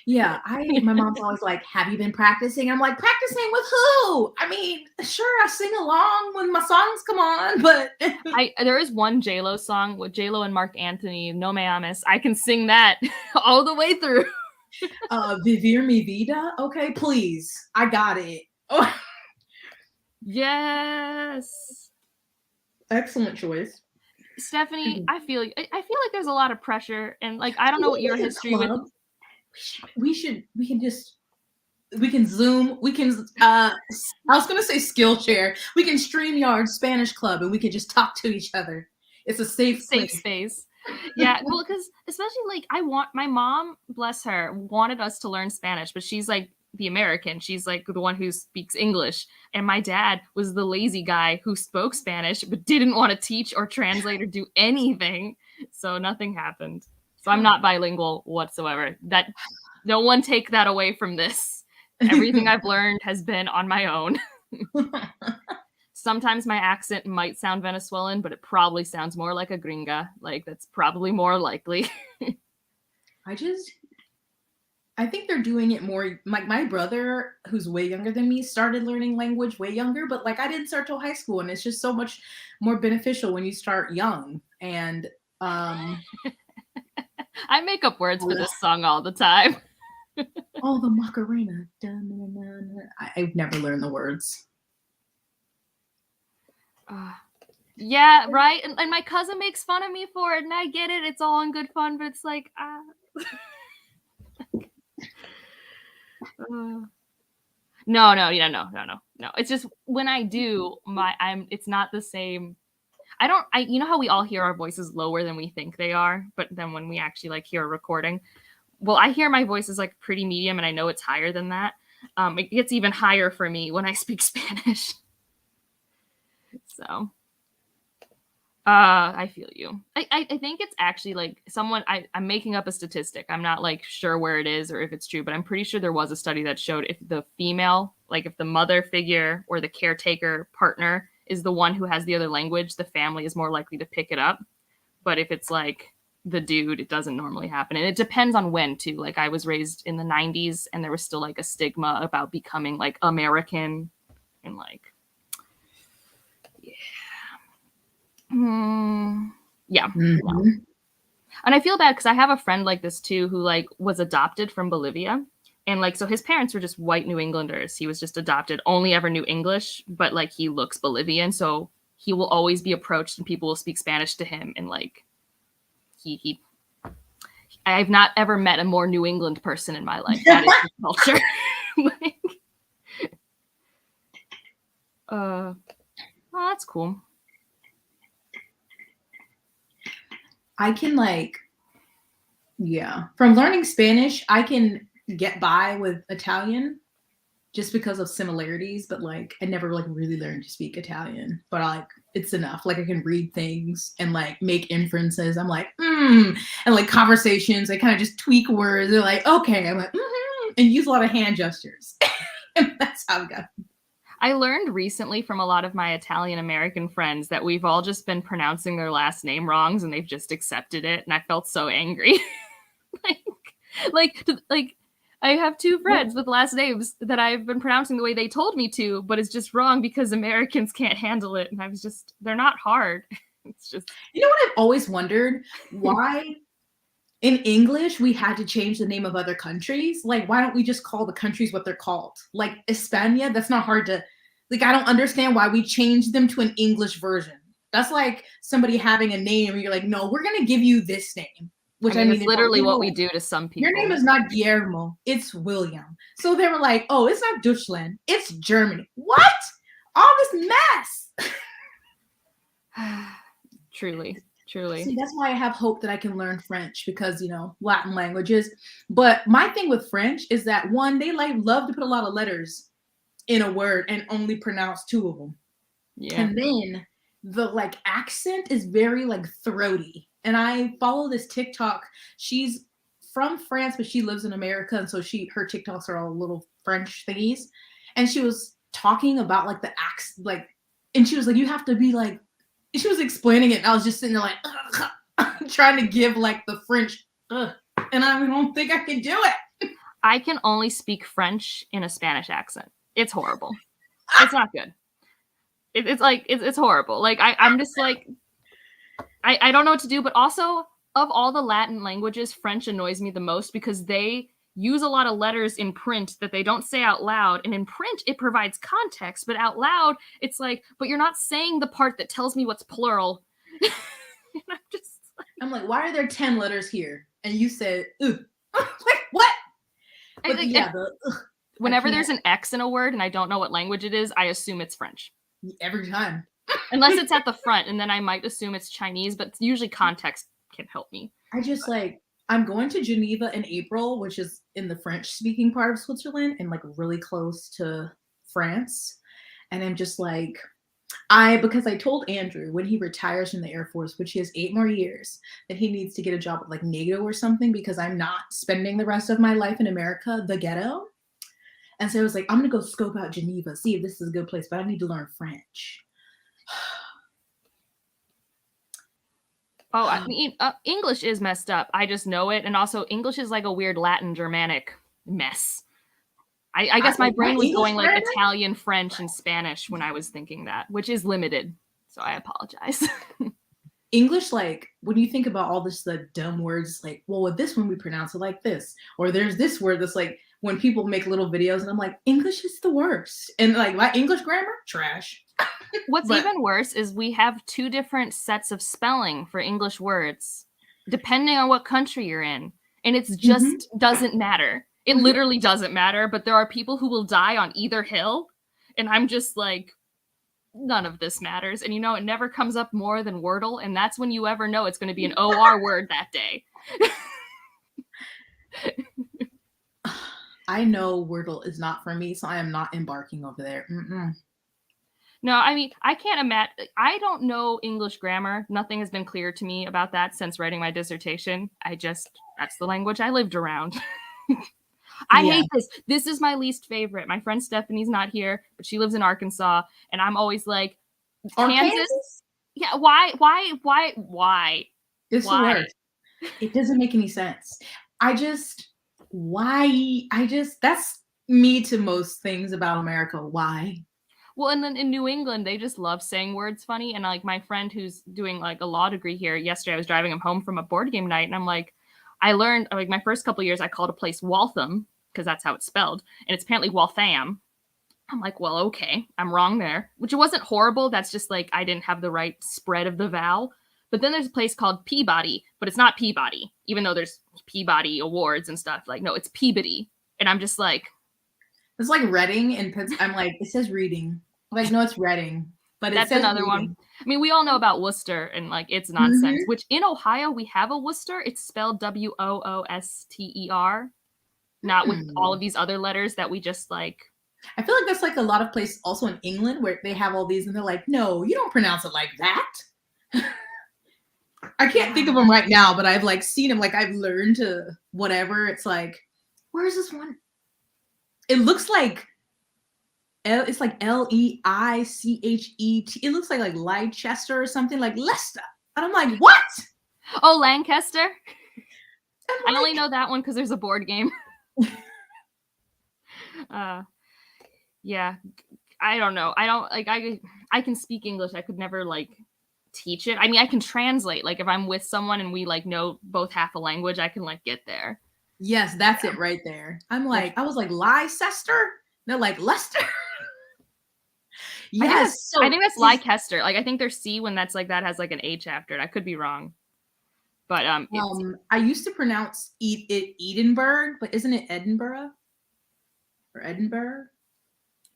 Yeah, my mom's always like, have you been practicing? I'm like, practicing with who? I mean, sure, I sing along when my songs come on, but there is one J-Lo song with J-Lo and Mark Anthony, No Me Ames. I can sing that all the way through. Vivir mi vida? Okay, please. I got it. Oh. Yes. Excellent choice. Stephanie, I feel like there's a lot of pressure, and like I don't know what your history with. We can Zoom. We can. I was gonna say Skillshare. We can StreamYard Spanish Club, and we can just talk to each other. It's a safe space. Yeah, well, because especially like my mom, bless her, wanted us to learn Spanish, but she's like the American. She's like the one who speaks English, and my dad was the lazy guy who spoke Spanish but didn't want to teach or translate or do anything. So nothing happened. So I'm not bilingual whatsoever. That no one take that away from this. Everything I've learned has been on my own. Sometimes my accent might sound Venezuelan, but it probably sounds more like a gringa. Like that's probably more likely. I think they're doing it more. Like my brother, who's way younger than me, started learning language way younger, but like I didn't start till high school, and it's just so much more beneficial when you start young. And I make up words for this song all the time. Oh, the Macarena. I've never learned the words. Yeah, right. And my cousin makes fun of me for it, and I get it. It's all in good fun, but it's like, no. It's just when I do it's not the same. You know how we all hear our voices lower than we think they are, but then when we actually like hear a recording, well, I hear my voice is like pretty medium, and I know it's higher than that. It gets even higher for me when I speak Spanish. So, I feel you. I think it's actually like I'm making up a statistic. I'm not like sure where it is or if it's true, but I'm pretty sure there was a study that showed if the female, like if the mother figure or the caretaker partner is the one who has the other language, the family is more likely to pick it up. But if it's like the dude, it doesn't normally happen. And it depends on when too. Like I was raised in the 90s and there was still like a stigma about becoming like American and like, yeah. Mm-hmm. And I feel bad because I have a friend like this too who like was adopted from Bolivia. And like, so his parents were just white New Englanders. He was just adopted, only ever knew English, but like he looks Bolivian. So he will always be approached and people will speak Spanish to him. And like, I've not ever met a more New England person in my life. That is his culture. Oh, that's cool. I can from learning Spanish, I can get by with Italian just because of similarities, but like I never like really learned to speak Italian. But like it's enough. Like I can read things and like make inferences. I'm like, and like conversations, I kind of just tweak words. They're like, okay, I'm like, and use a lot of hand gestures. And that's how it got. I learned recently from a lot of my Italian American friends that we've all just been pronouncing their last name wrongs and they've just accepted it. And I felt so angry. like I have two friends with last names that I've been pronouncing the way they told me to, but it's just wrong because Americans can't handle it. And I was just, they're not hard. It's just. You know what I've always wondered? Why in English we had to change the name of other countries? Like, why don't we just call the countries what they're called? Like España, that's not hard to, like, I don't understand why we changed them to an English version. That's like somebody having a name and you're like, no, we're going to give you this name. Which I mean, it's literally what we do to some people. Your name is not Guillermo, it's William. So they were like, oh, it's not Deutschland, it's Germany. What? All this mess. Truly. See, that's why I have hope that I can learn French because, you know, Latin languages. But my thing with French is that one, they like love to put a lot of letters in a word and only pronounce two of them. Yeah. And then the like accent is very like throaty. And I follow this TikTok. She's from France, but she lives in America. And so her TikToks are all little French thingies. And she was talking about like the accent, like, and she was like, you have to be like, she was explaining it. And I was just sitting there like, trying to give like the French, and I don't think I can do it. I can only speak French in a Spanish accent. It's horrible. It's not good. It's horrible. Like I'm just like, I don't know what to do, but also of all the Latin languages, French annoys me the most because they use a lot of letters in print that they don't say out loud. And in print, it provides context, but out loud, it's like, but you're not saying the part that tells me what's plural. And I'm like, why are there 10 letters here? And you said, ugh. Like, what? But yeah, whenever there's an X in a word and I don't know what language it is, I assume it's French. Every time. Unless it's at the front, and then I might assume it's Chinese, but usually context can help me. I'm going to Geneva in April, which is in the French-speaking part of Switzerland and like really close to France. And I'm just like, because I told Andrew when he retires from the Air Force, which he has 8 more years, that he needs to get a job at like NATO or something because I'm not spending the rest of my life in America, the ghetto. And so I was like, I'm going to go scope out Geneva, see if this is a good place, but I need to learn French. Oh, I mean, English is messed up. I just know it. And also, English is like a weird Latin Germanic mess. I guess my brain was going like Italian, French, and Spanish when I was thinking that, which is limited. So I apologize. English, like, when you think about all this, the dumb words, like, well, with this one, we pronounce it like this. Or there's this word that's like, when people make little videos, and I'm like, English is the worst. And like, my English grammar, trash. What's even worse is we have 2 different sets of spelling for English words, depending on what country you're in. And it's just doesn't matter. It literally doesn't matter. But there are people who will die on either hill. And I'm just like, none of this matters. And, you know, it never comes up more than Wordle. And that's when you ever know it's going to be an OR word that day. I know Wordle is not for me, so I am not embarking over there. No, I mean, I can't imagine. I don't know English grammar. Nothing has been clear to me about that since writing my dissertation. That's the language I lived around. I hate this. This is my least favorite. My friend Stephanie's not here, but she lives in Arkansas. And I'm always like, Kansas? Yeah, why? It's the worst. It doesn't make any sense. That's me to most things about America. Why? Well, and then in New England, they just love saying words funny. And like my friend who's doing like a law degree here, yesterday I was driving him home from a board game night, and I'm like, I learned like my first couple of years, I called a place Waltham because that's how it's spelled, and it's apparently Waltham. I'm like, well, okay, I'm wrong there, which it wasn't horrible. That's just like I didn't have the right spread of the vowel. But then there's a place called Peabody, but it's not Peabody, even though there's Peabody awards and stuff. Like, no, it's Peabody, and I'm just like, it's like Reading, and I'm like, it says Reading. Like, no, it's Reading, but that's another one. I mean, we all know about Worcester and like it's nonsense. Which in Ohio we have a Worcester. It's spelled Wooster, not with all of these other letters that we just like I feel like that's like a lot of places also in England where they have all these and they're like, no, you don't pronounce it like that. I can't think of them right now, but I've like seen them. Like I've learned to whatever. It's like, where's this one? It looks like it's like Leichet. It looks like Leicester or something, like Leicester. And I'm like, what? Oh, Lancaster. I'm I like, only know that one because there's a board game. Yeah, I don't know. I don't like. I can speak English. I could never like teach it. I mean, I can translate. Like if I'm with someone and we like know both half a language, I can like get there. yes, that's it right there. I'm like, I was like Leicester. They're like Leicester. Yes. I think that's Leicester. Like I think their C when that's like that has like an H after it. I could be wrong. But I used to pronounce it Edinburgh, but isn't it Edinburgh or Edinburgh?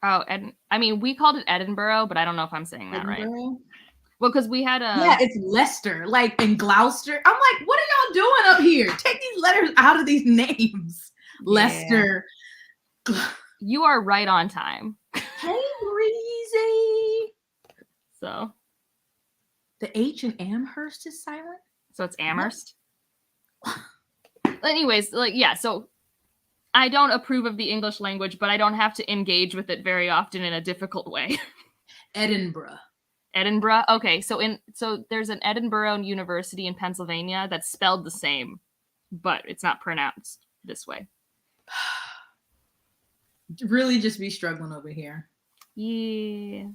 Oh, I mean, we called it Edinburgh, but I don't know if I'm saying that right. Well, because we had yeah, it's Leicester, like in Gloucester. I'm like, what are y'all doing up here? Take these letters out of these names. Yeah. Leicester. You are right on time. Hey, Breezy. So the H in Amherst is silent. So it's Amherst. Anyways, like yeah, so I don't approve of the English language, but I don't have to engage with it very often in a difficult way. Edinburgh. Edinburgh. Okay, so there's an Edinburgh University in Pennsylvania that's spelled the same, but it's not pronounced this way. Really just be struggling over here. Yeah.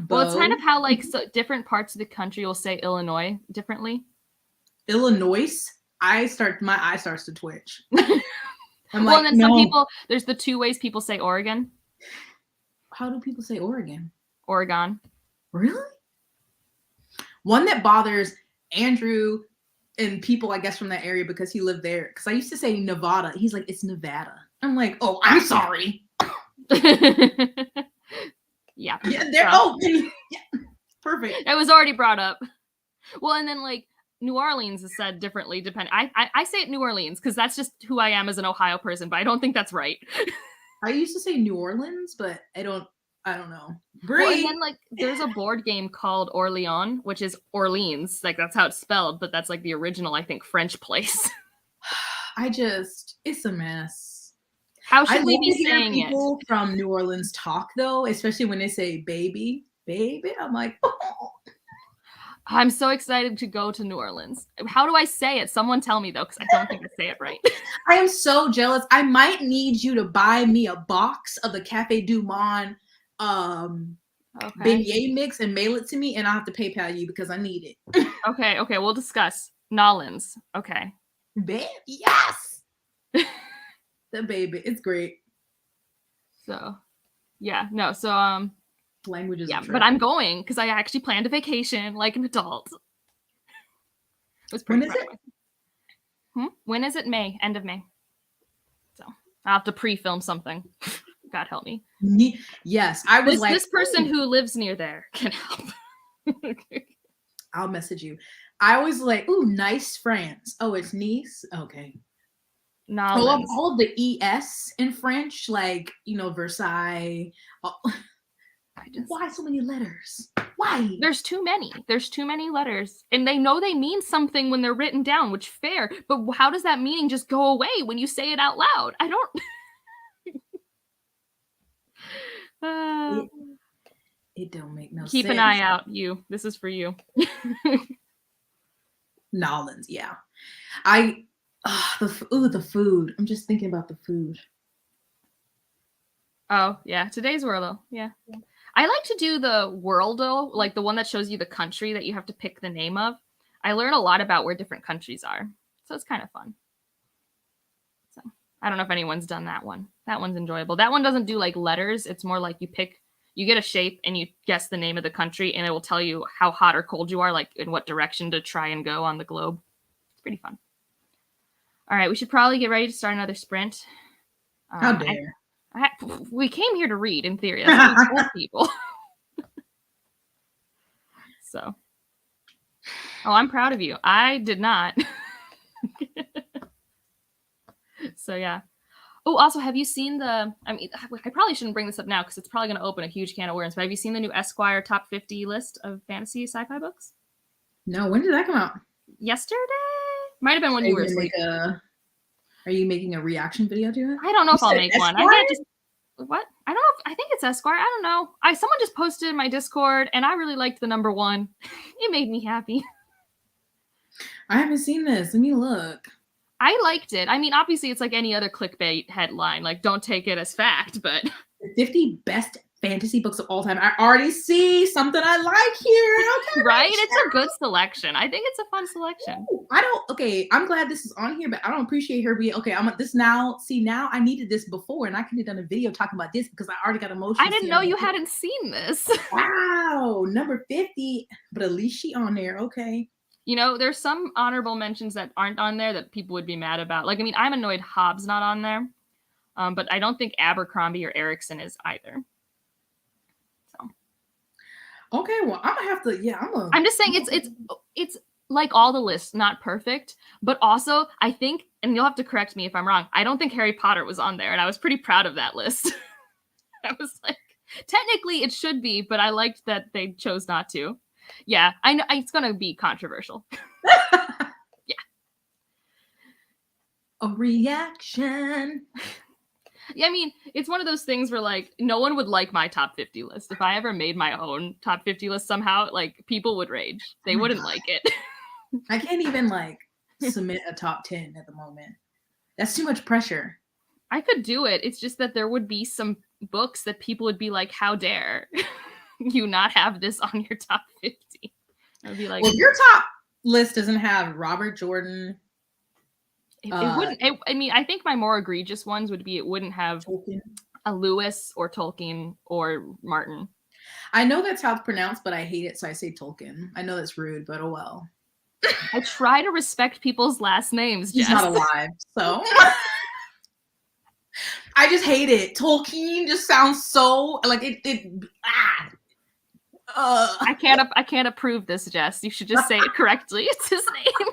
Well, it's kind of how like so different parts of the country will say Illinois differently. Illinois? My eye starts to twitch. I'm well, like, and then some people, there's the two ways people say Oregon. How do people say Oregon? Oregon. Really? One that bothers Andrew and people, I guess, from that area because he lived there. Because I used to say Nevada. He's like, it's Nevada. I'm like, oh, I'm sorry. Yeah. Yeah, yeah. Perfect. It was already brought up. Well, and then like New Orleans is said differently depending. I say it New Orleans because that's just who I am as an Ohio person, but I don't think that's right. I used to say New Orleans, but I don't know. Well, and then like there's a board game called Orleans, which is Orleans. Like that's how it's spelled, but that's like the original, I think, French place. It's a mess. How should we be saying it? People from New Orleans talk though, especially when they say baby. I'm like, oh. I'm so excited to go to New Orleans. How do I say it? Someone tell me though, because I don't think I say it right. I am so jealous. I might need you to buy me a box of the Cafe Du Monde beignet mix and mail it to me, and I'll have to PayPal you because I need it. Okay, we'll discuss. Nolans. Okay. Yes. The baby. It's great. So yeah, no, so languages. Yeah, but I'm going because I actually planned a vacation like an adult. It was pretty. When is it? When is it? May, end of May. So I'll have to pre-film something. God help me. Yes, I was this person who lives near there can help. I'll message you. I was like, ooh, nice France. Oh, it's Nice. Okay. All of the ES in French, like Versailles. Why so many letters? Why? There's too many. There's too many letters. And they know they mean something when they're written down, which fair. But how does that meaning just go away when you say it out loud? I don't. It don't make no sense. Keep an eye out, you. This is for you. Nolans, yeah. The food. I'm just thinking about the food. Oh, yeah. Today's Wordle. Yeah. I like to do the Wordle, like the one that shows you the country that you have to pick the name of. I learn a lot about where different countries are. So it's kind of fun. So I don't know if anyone's done that one. That one's enjoyable. That one doesn't do like letters. It's more like you get a shape and you guess the name of the country and it will tell you how hot or cold you are, like in what direction to try and go on the globe. It's pretty fun. All right, we should probably get ready to start another sprint. How dare. We came here to read, in theory. That's what we told people. So. Oh, I'm proud of you. I did not. So, yeah. Oh, also, have you seen the? I mean, I probably shouldn't bring this up now because it's probably going to open a huge can of worms. But have you seen the new Esquire top 50 list of fantasy sci-fi books? No, when did that come out? Yesterday? Might have been when Are you you were gonna asleep. are you making a reaction video to it? I don't know You if I'll said make one. I Esquire? might just what? I don't know. I think it's Esquire. I don't know. Someone just posted in my Discord, and I really liked the number one. It made me happy. I haven't seen this. Let me look. I liked it. I mean, obviously, it's like any other clickbait headline. Like, don't take it as fact, but The 50 best fantasy books of all time. I already see something I like here. Okay, right? It's a good selection. I think it's a fun selection. okay, I'm glad this is on here, but I don't appreciate her being okay. I'm at this now. See, now I needed this before, and I could have done a video talking about this because I already got emotional. I didn't know you hadn't seen this. Wow, number 50, but at least she on there. Okay. You know, there's some honorable mentions that aren't on there that people would be mad about. Like, I mean, I'm annoyed Hobbs not on there, but I don't think Abercrombie or Erickson is either. So, okay, well, I'm gonna have to. Yeah, I'm just saying it's like all the lists, not perfect, but also I think, and you'll have to correct me if I'm wrong, I don't think Harry Potter was on there, and I was pretty proud of that list. I was like, technically it should be, but I liked that they chose not to. Yeah, I know it's gonna be controversial. Yeah. A reaction. Yeah, I mean, it's one of those things where like no one would like my top 50 list. If I ever made my own top 50 list somehow, like people would rage. They wouldn't like it. I can't even like submit a top 10 at the moment. That's too much pressure. I could do it. It's just that there would be some books that people would be like, "How dare you not have this on your top 50?" I'd be like, well, your top list doesn't have Robert Jordan. It wouldn't. I mean, I think my more egregious ones would be it wouldn't have Tolkien. a Lewis or Tolkien or Martin. I know that's how it's pronounced, but I hate it, so I say Tolkien. I know that's rude, but oh well. I try to respect people's last names. He's Jess. not alive, so I just hate it. Tolkien just sounds so like it. I can't approve this, Jess. You should just say it correctly. It's his name.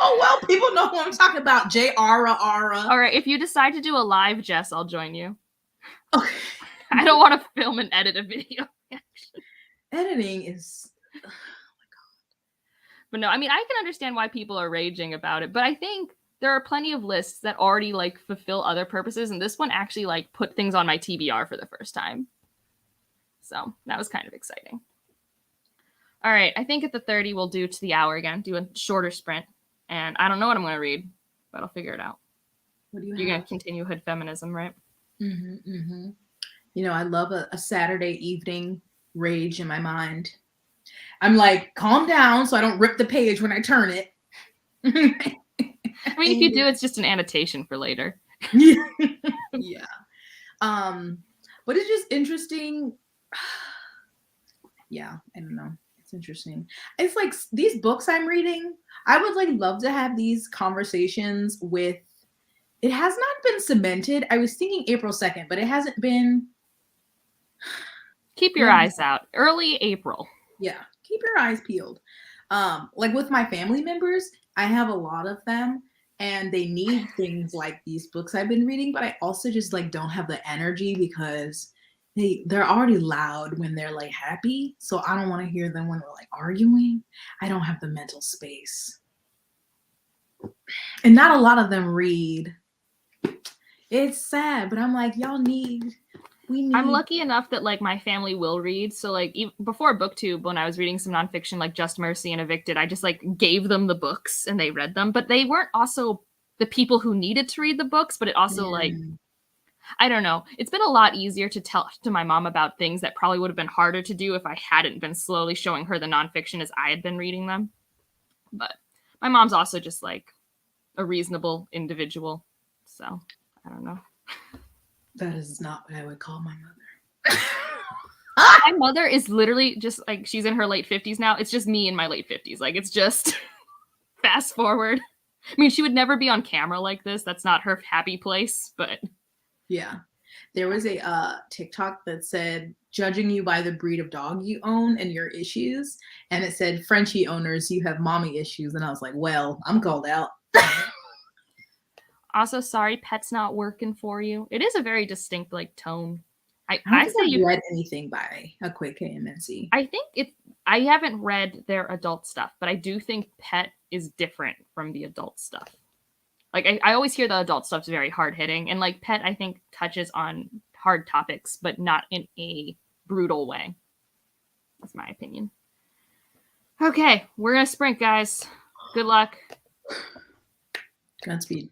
Oh well, people know who I'm talking about. J.R.R. All right, if you decide to do a live, Jess, I'll join you. Okay. I don't want to film and edit a video reaction. Editing is. Oh my god. But no, I mean I can understand why people are raging about it, but I think there are plenty of lists that already like fulfill other purposes, and this one actually like put things on my TBR for the first time. So that was kind of exciting. All right, I think at the 30 we'll do to the hour again, do a shorter sprint. And I don't know what I'm going to read, but I'll figure it out. What do you You're going to continue hood feminism, right? Mm-hmm, mm-hmm. You know, I love a Saturday evening rage in my mind. I'm like, calm down so I don't rip the page when I turn it. I mean, if you do, it's just an annotation for later. Yeah. But it's just interesting. Yeah, I don't know. It's interesting. It's like these books I'm reading, I would like love to have these conversations with. It has not been cemented. I was thinking April 2nd, but it hasn't been. Keep your eyes out. Early April. Yeah, keep your eyes peeled. Like with my family members, I have a lot of them and they need things like these books I've been reading, but I also just like don't have the energy because they're already loud when they're like happy. So I don't want to hear them when we're like arguing. I don't have the mental space. And not a lot of them read. It's sad, but I'm like, I'm lucky enough that like my family will read. So like before BookTube, when I was reading some nonfiction like Just Mercy and Evicted, I just like gave them the books and they read them. But they weren't also the people who needed to read the books, but it also like, I don't know. It's been a lot easier to tell to my mom about things that probably would have been harder to do if I hadn't been slowly showing her the nonfiction as I had been reading them. But my mom's also just like a reasonable individual. So I don't know. That is not what I would call my mother. My mother is literally just like, she's in her late 50s now. It's just me in my late 50s. Like, it's just fast forward. I mean, she would never be on camera like this. That's not her happy place, but. Yeah. There was a TikTok that said, judging you by the breed of dog you own and your issues. And it said, Frenchie owners, you have mommy issues. And I was like, well, I'm called out. Also, sorry, pet's not working for you. It is a very distinct like tone. I don't I think say I've you. read anything by a quick KMNC. I think it. I haven't read their adult stuff, but I do think Pet is different from the adult stuff. Like I always hear the adult stuff's very hard hitting, and like Pet, I think touches on hard topics, but not in a brutal way. That's my opinion. Okay, we're gonna sprint, guys. Good luck. Godspeed.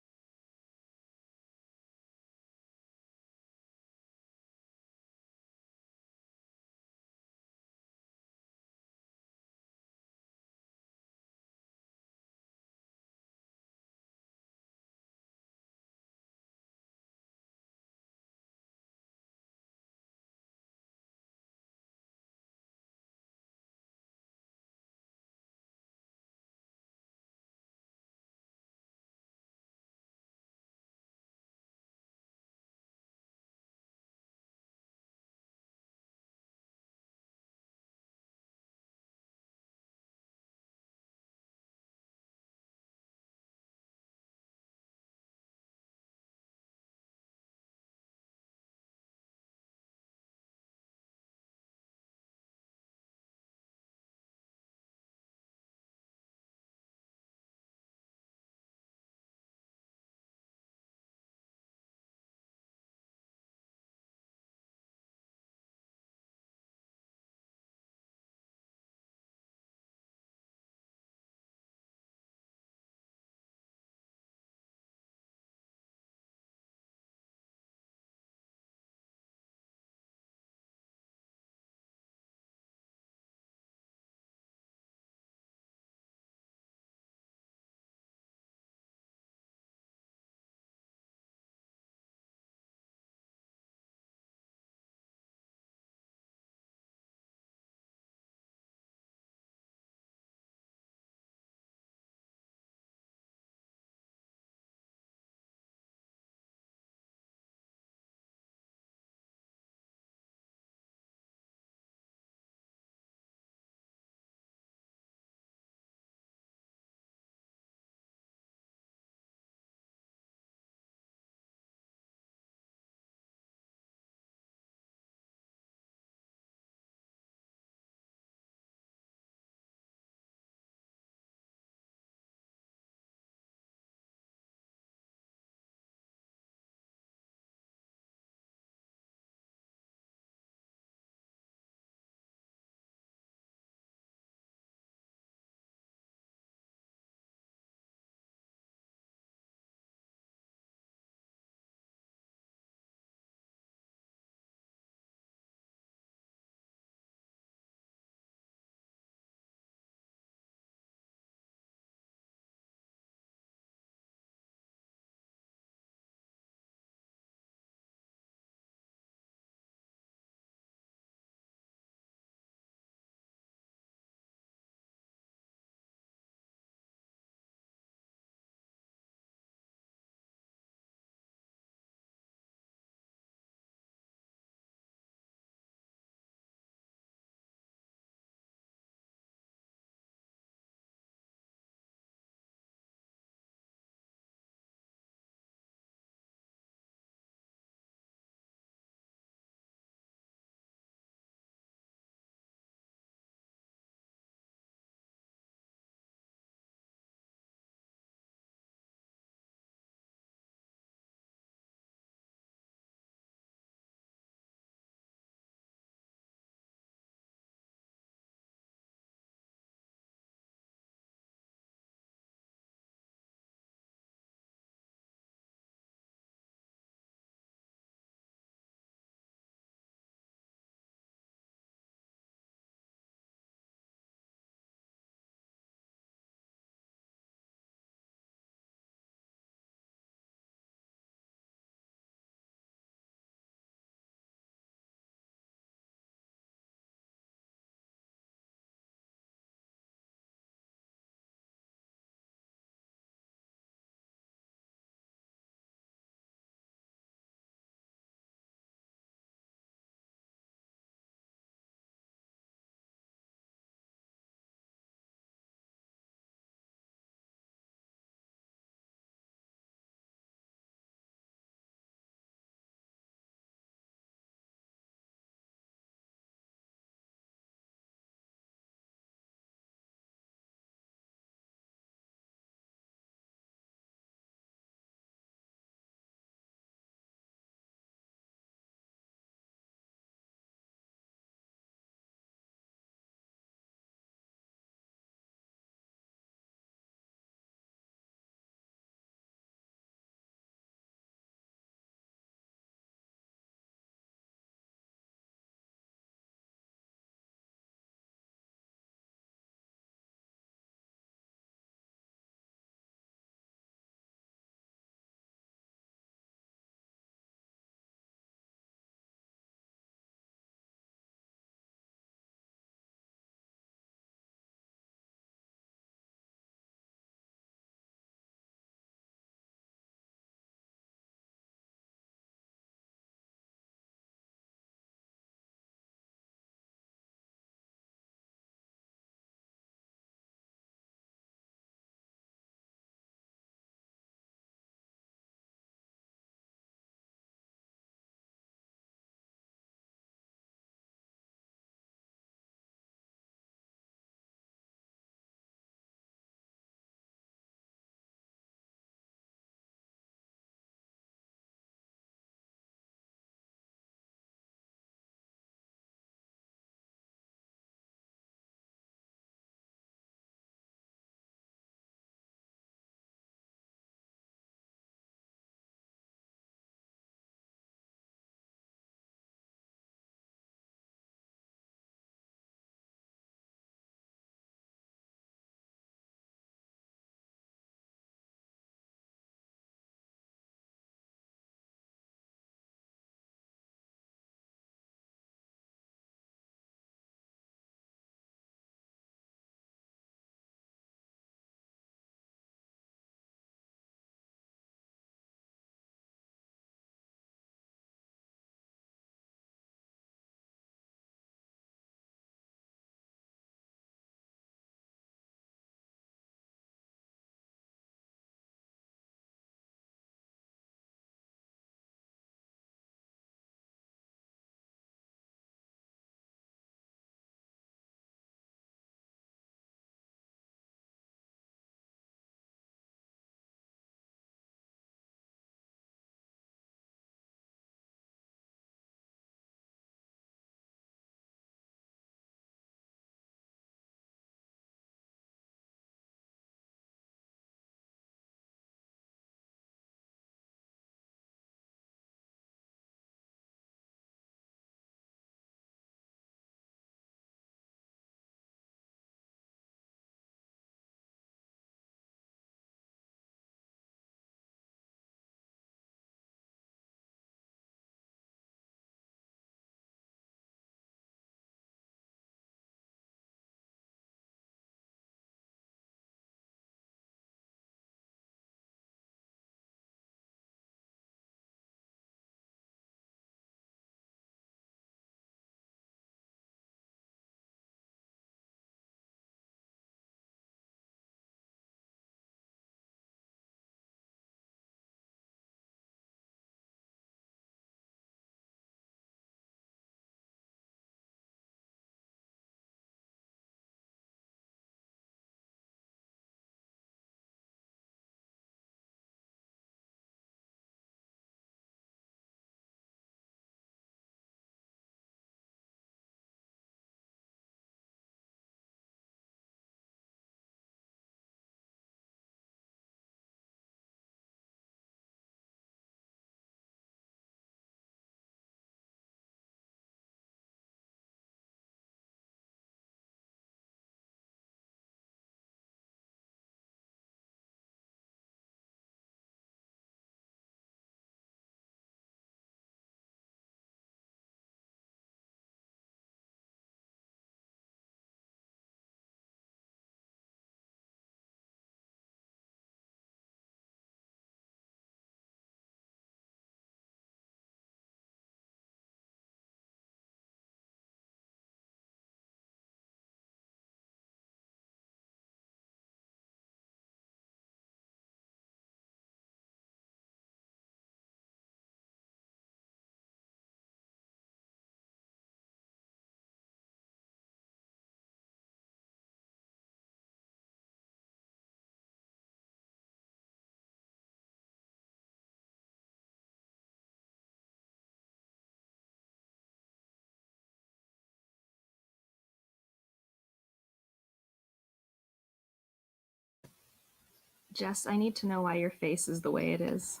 Jess, I need to know why your face is the way it is.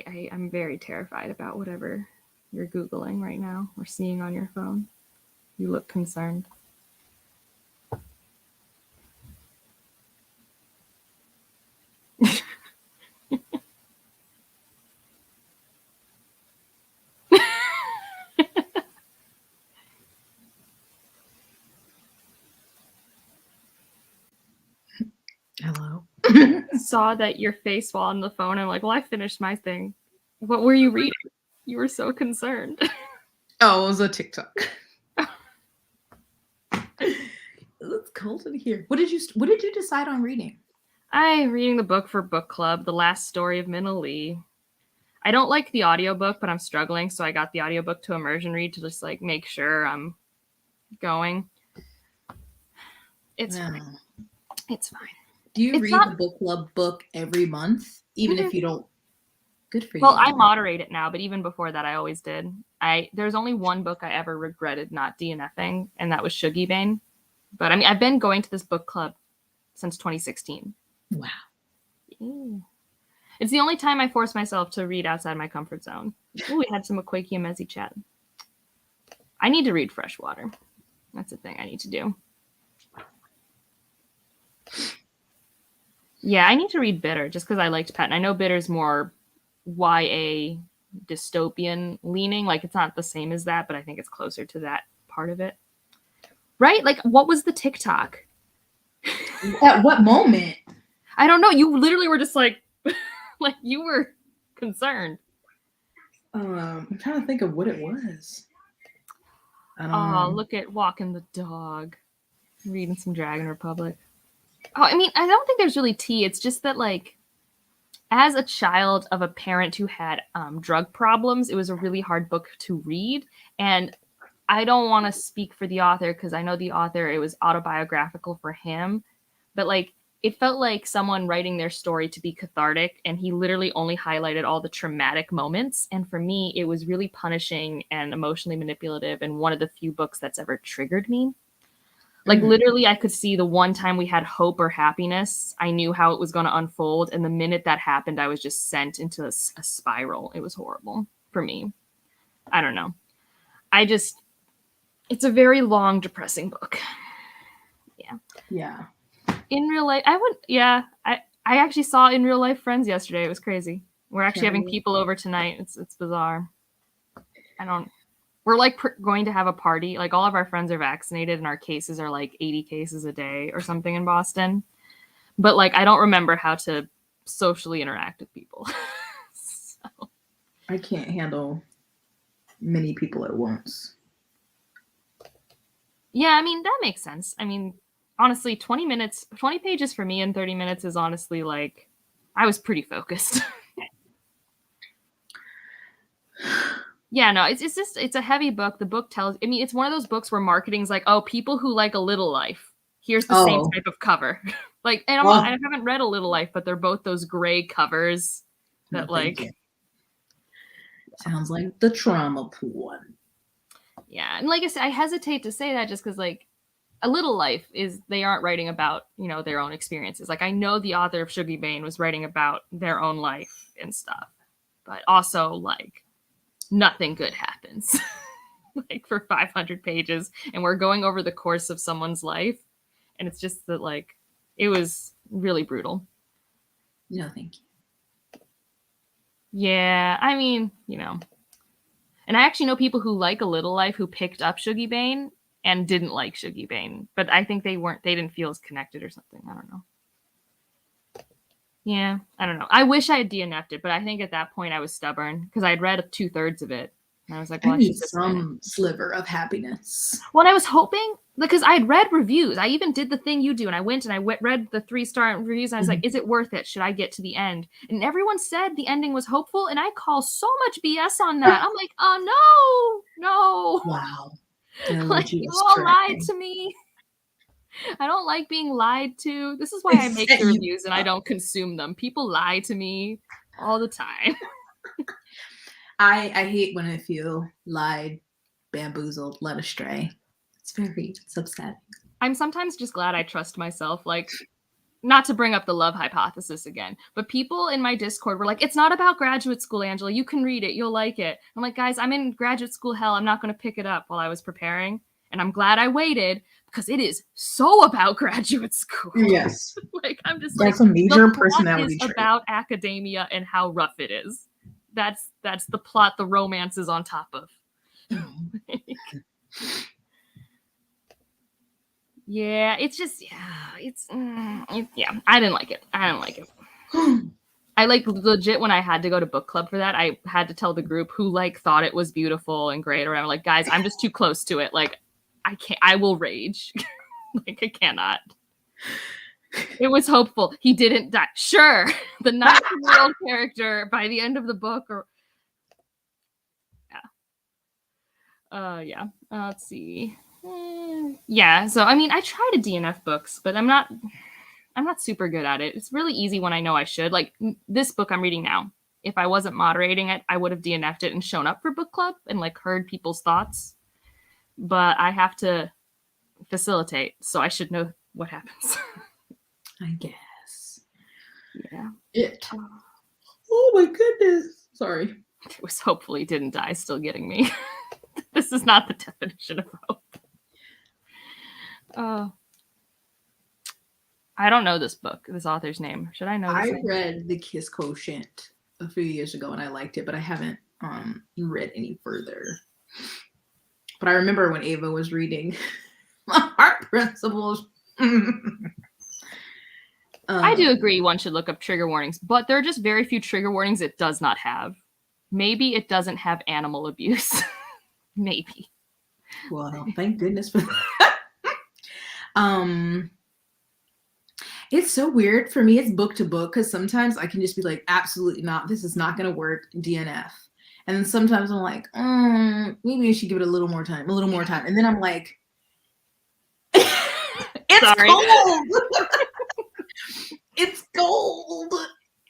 I'm very terrified about whatever you're Googling right now or seeing on your phone. You look concerned. Hello. Saw that your face while on the phone. I'm like, well, I finished my thing. What were you reading? You were so concerned. Oh, it was a TikTok. It's cold in here. What did you decide on reading? I'm reading the book for book club, The Last Story of Minna Lee. I don't like the audiobook, but I'm struggling, so I got the audiobook to immersion read to just like make sure I'm going. It's fine. It's fine. Do you It's read not... the book club book every month, even if you don't? Good for you. Well, I moderate it now, but even before that, I always did. There's only one book I ever regretted not DNFing, and that was Shuggie Bane. But I mean, I've been going to this book club since 2016. Wow. Yeah. It's the only time I force myself to read outside my comfort zone. Ooh, we had some Aquaki and Mezzi chat. I need to read Freshwater. That's a thing I need to do. Yeah, I need to read Bitter just because I liked Patton. I know Bitter's more YA dystopian leaning. Like, it's not the same as that, but I think it's closer to that part of it. Right? Like, what was the TikTok? At what moment? I don't know. You literally were just like, like you were concerned. I'm trying to think of what it was. Look at walking the dog, reading some Dragon Republic. Oh, I mean, I don't think there's really tea. It's just that, like, as a child of a parent who had drug problems, it was a really hard book to read. And I don't want to speak for the author because I know the author, it was autobiographical for him. But, like, it felt like someone writing their story to be cathartic, and he literally only highlighted all the traumatic moments. And for me, it was really punishing and emotionally manipulative, and one of the few books that's ever triggered me. Like, literally, I could see the one time we had hope or happiness, I knew how it was going to unfold. And the minute that happened, I was just sent into a spiral. It was horrible for me. I don't know. It's a very long, depressing book. Yeah. Yeah. In real life, I actually saw In Real Life Friends yesterday. It was crazy. We're actually having people over tonight. It's bizarre. We're like going to have a party. Like, all of our friends are vaccinated and our cases are like 80 cases a day or something in Boston. But like, I don't remember how to socially interact with people. So. I can't handle many people at once. Yeah, I mean, that makes sense. I mean, honestly, 20 pages for me in 30 minutes is honestly like, I was pretty focused. Yeah, no, it's a heavy book. The book tells, I mean, it's one of those books where marketing's like, oh, people who like A Little Life, here's the same type of cover. Like, and I haven't read A Little Life, but they're both those gray covers that sounds like the trauma one. Yeah, and like I said, I hesitate to say that just because, like, A Little Life they aren't writing about, you know, their own experiences. Like, I know the author of Shuggie Bane was writing about their own life and stuff, but also, like, nothing good happens. Like, for 500 pages, and we're going over the course of someone's life, and it's just that, like, it was really brutal. No, thank you. Yeah, I mean, you know. And I actually know people who like A Little Life who picked up Shuggie Bane and didn't like Shuggie Bane, but I think they didn't feel as connected or something. I don't know. Yeah, I don't know. I wish I had DNF'd it, but I think at that point I was stubborn because I'd read 2/3 of it. And I was like, well, I need some sliver of happiness. Well, I was hoping, because I had read reviews. I even did the thing you do, and I went and I read the 3-star reviews, and I was like, is it worth it? Should I get to the end? And everyone said the ending was hopeful, and I call so much BS on that. I'm like, oh, no. Wow. Like, you all lied to me. I don't like being lied to. This is why I make the reviews and I don't consume them. People lie to me all the time. I hate when I feel lied, bamboozled, led astray. It's upsetting. I'm sometimes just glad I trust myself. Like, not to bring up the love hypothesis again, but people in my Discord were like, it's not about graduate school, Angela. You can read it. You'll like it. I'm like, guys, I'm in graduate school hell. I'm not going to pick it up while I was preparing. And I'm glad I waited because it is so about graduate school. Yes. Like, I'm just That's like, a major the plot personality is trait. about academia and how rough it is. That's the plot the romance is on top of. Yeah, it's just, yeah, I didn't like it. I like legit when I had to go to book club for that, I had to tell the group who like thought it was beautiful and great, or I'm like, guys, I'm just too close to it. Like, I will rage. Like, I cannot. It was hopeful. He didn't die. Sure. The 19-year-old character by the end of the book, or yeah. Let's see. Yeah, so I mean, I try to DNF books, but I'm not super good at it. It's really easy when I know I should. Like this book I'm reading now. If I wasn't moderating it, I would have DNF'd it and shown up for book club and like heard people's thoughts. But I have to facilitate, so I should know what happens. I guess. Yeah. Oh my goodness. Sorry. It was hopefully didn't die still getting me. This is not the definition of hope. I don't know this book, this author's name. Should I know this I name? read The Kiss Quotient a few years ago and I liked it, but I haven't read any further. But I remember when Ava was reading Heart Principles. I do agree one should look up trigger warnings, but there are just very few trigger warnings it does not have. Maybe it doesn't have animal abuse. Maybe. Well, thank goodness for that. It's so weird for me. It's book to book because sometimes I can just be like, absolutely not. This is not going to work. DNF. And then sometimes I'm like, maybe I should give it a little more time. And then I'm like, it's cold. It's cold.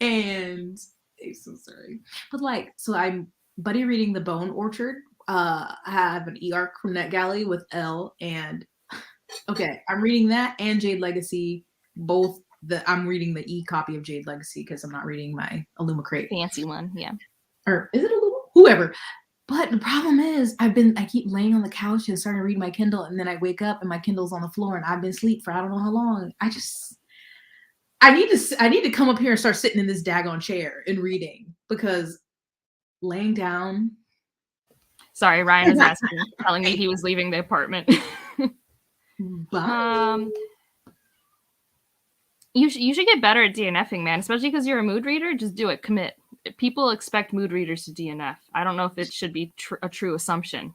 And I'm so sorry. But like, so I'm buddy reading The Bone Orchard. I have an e-arc from NetGalley with Elle, and okay, I'm reading that and Jade Legacy. I'm reading the e-copy of Jade Legacy because I'm not reading my Illuma Crate. Fancy one, yeah. Or is it Illuma? Whoever. But the problem is I keep laying on the couch and starting to read my Kindle, and then I wake up and my Kindle's on the floor and I've been asleep for I don't know how long. I need to come up here and start sitting in this daggone chair and reading because laying down. Sorry, Ryan is telling me he was leaving the apartment. Bye. You should get better at DNFing, man, especially because you're a mood reader. Just do it. Commit. People expect mood readers to DNF. I don't know if it should be a true assumption.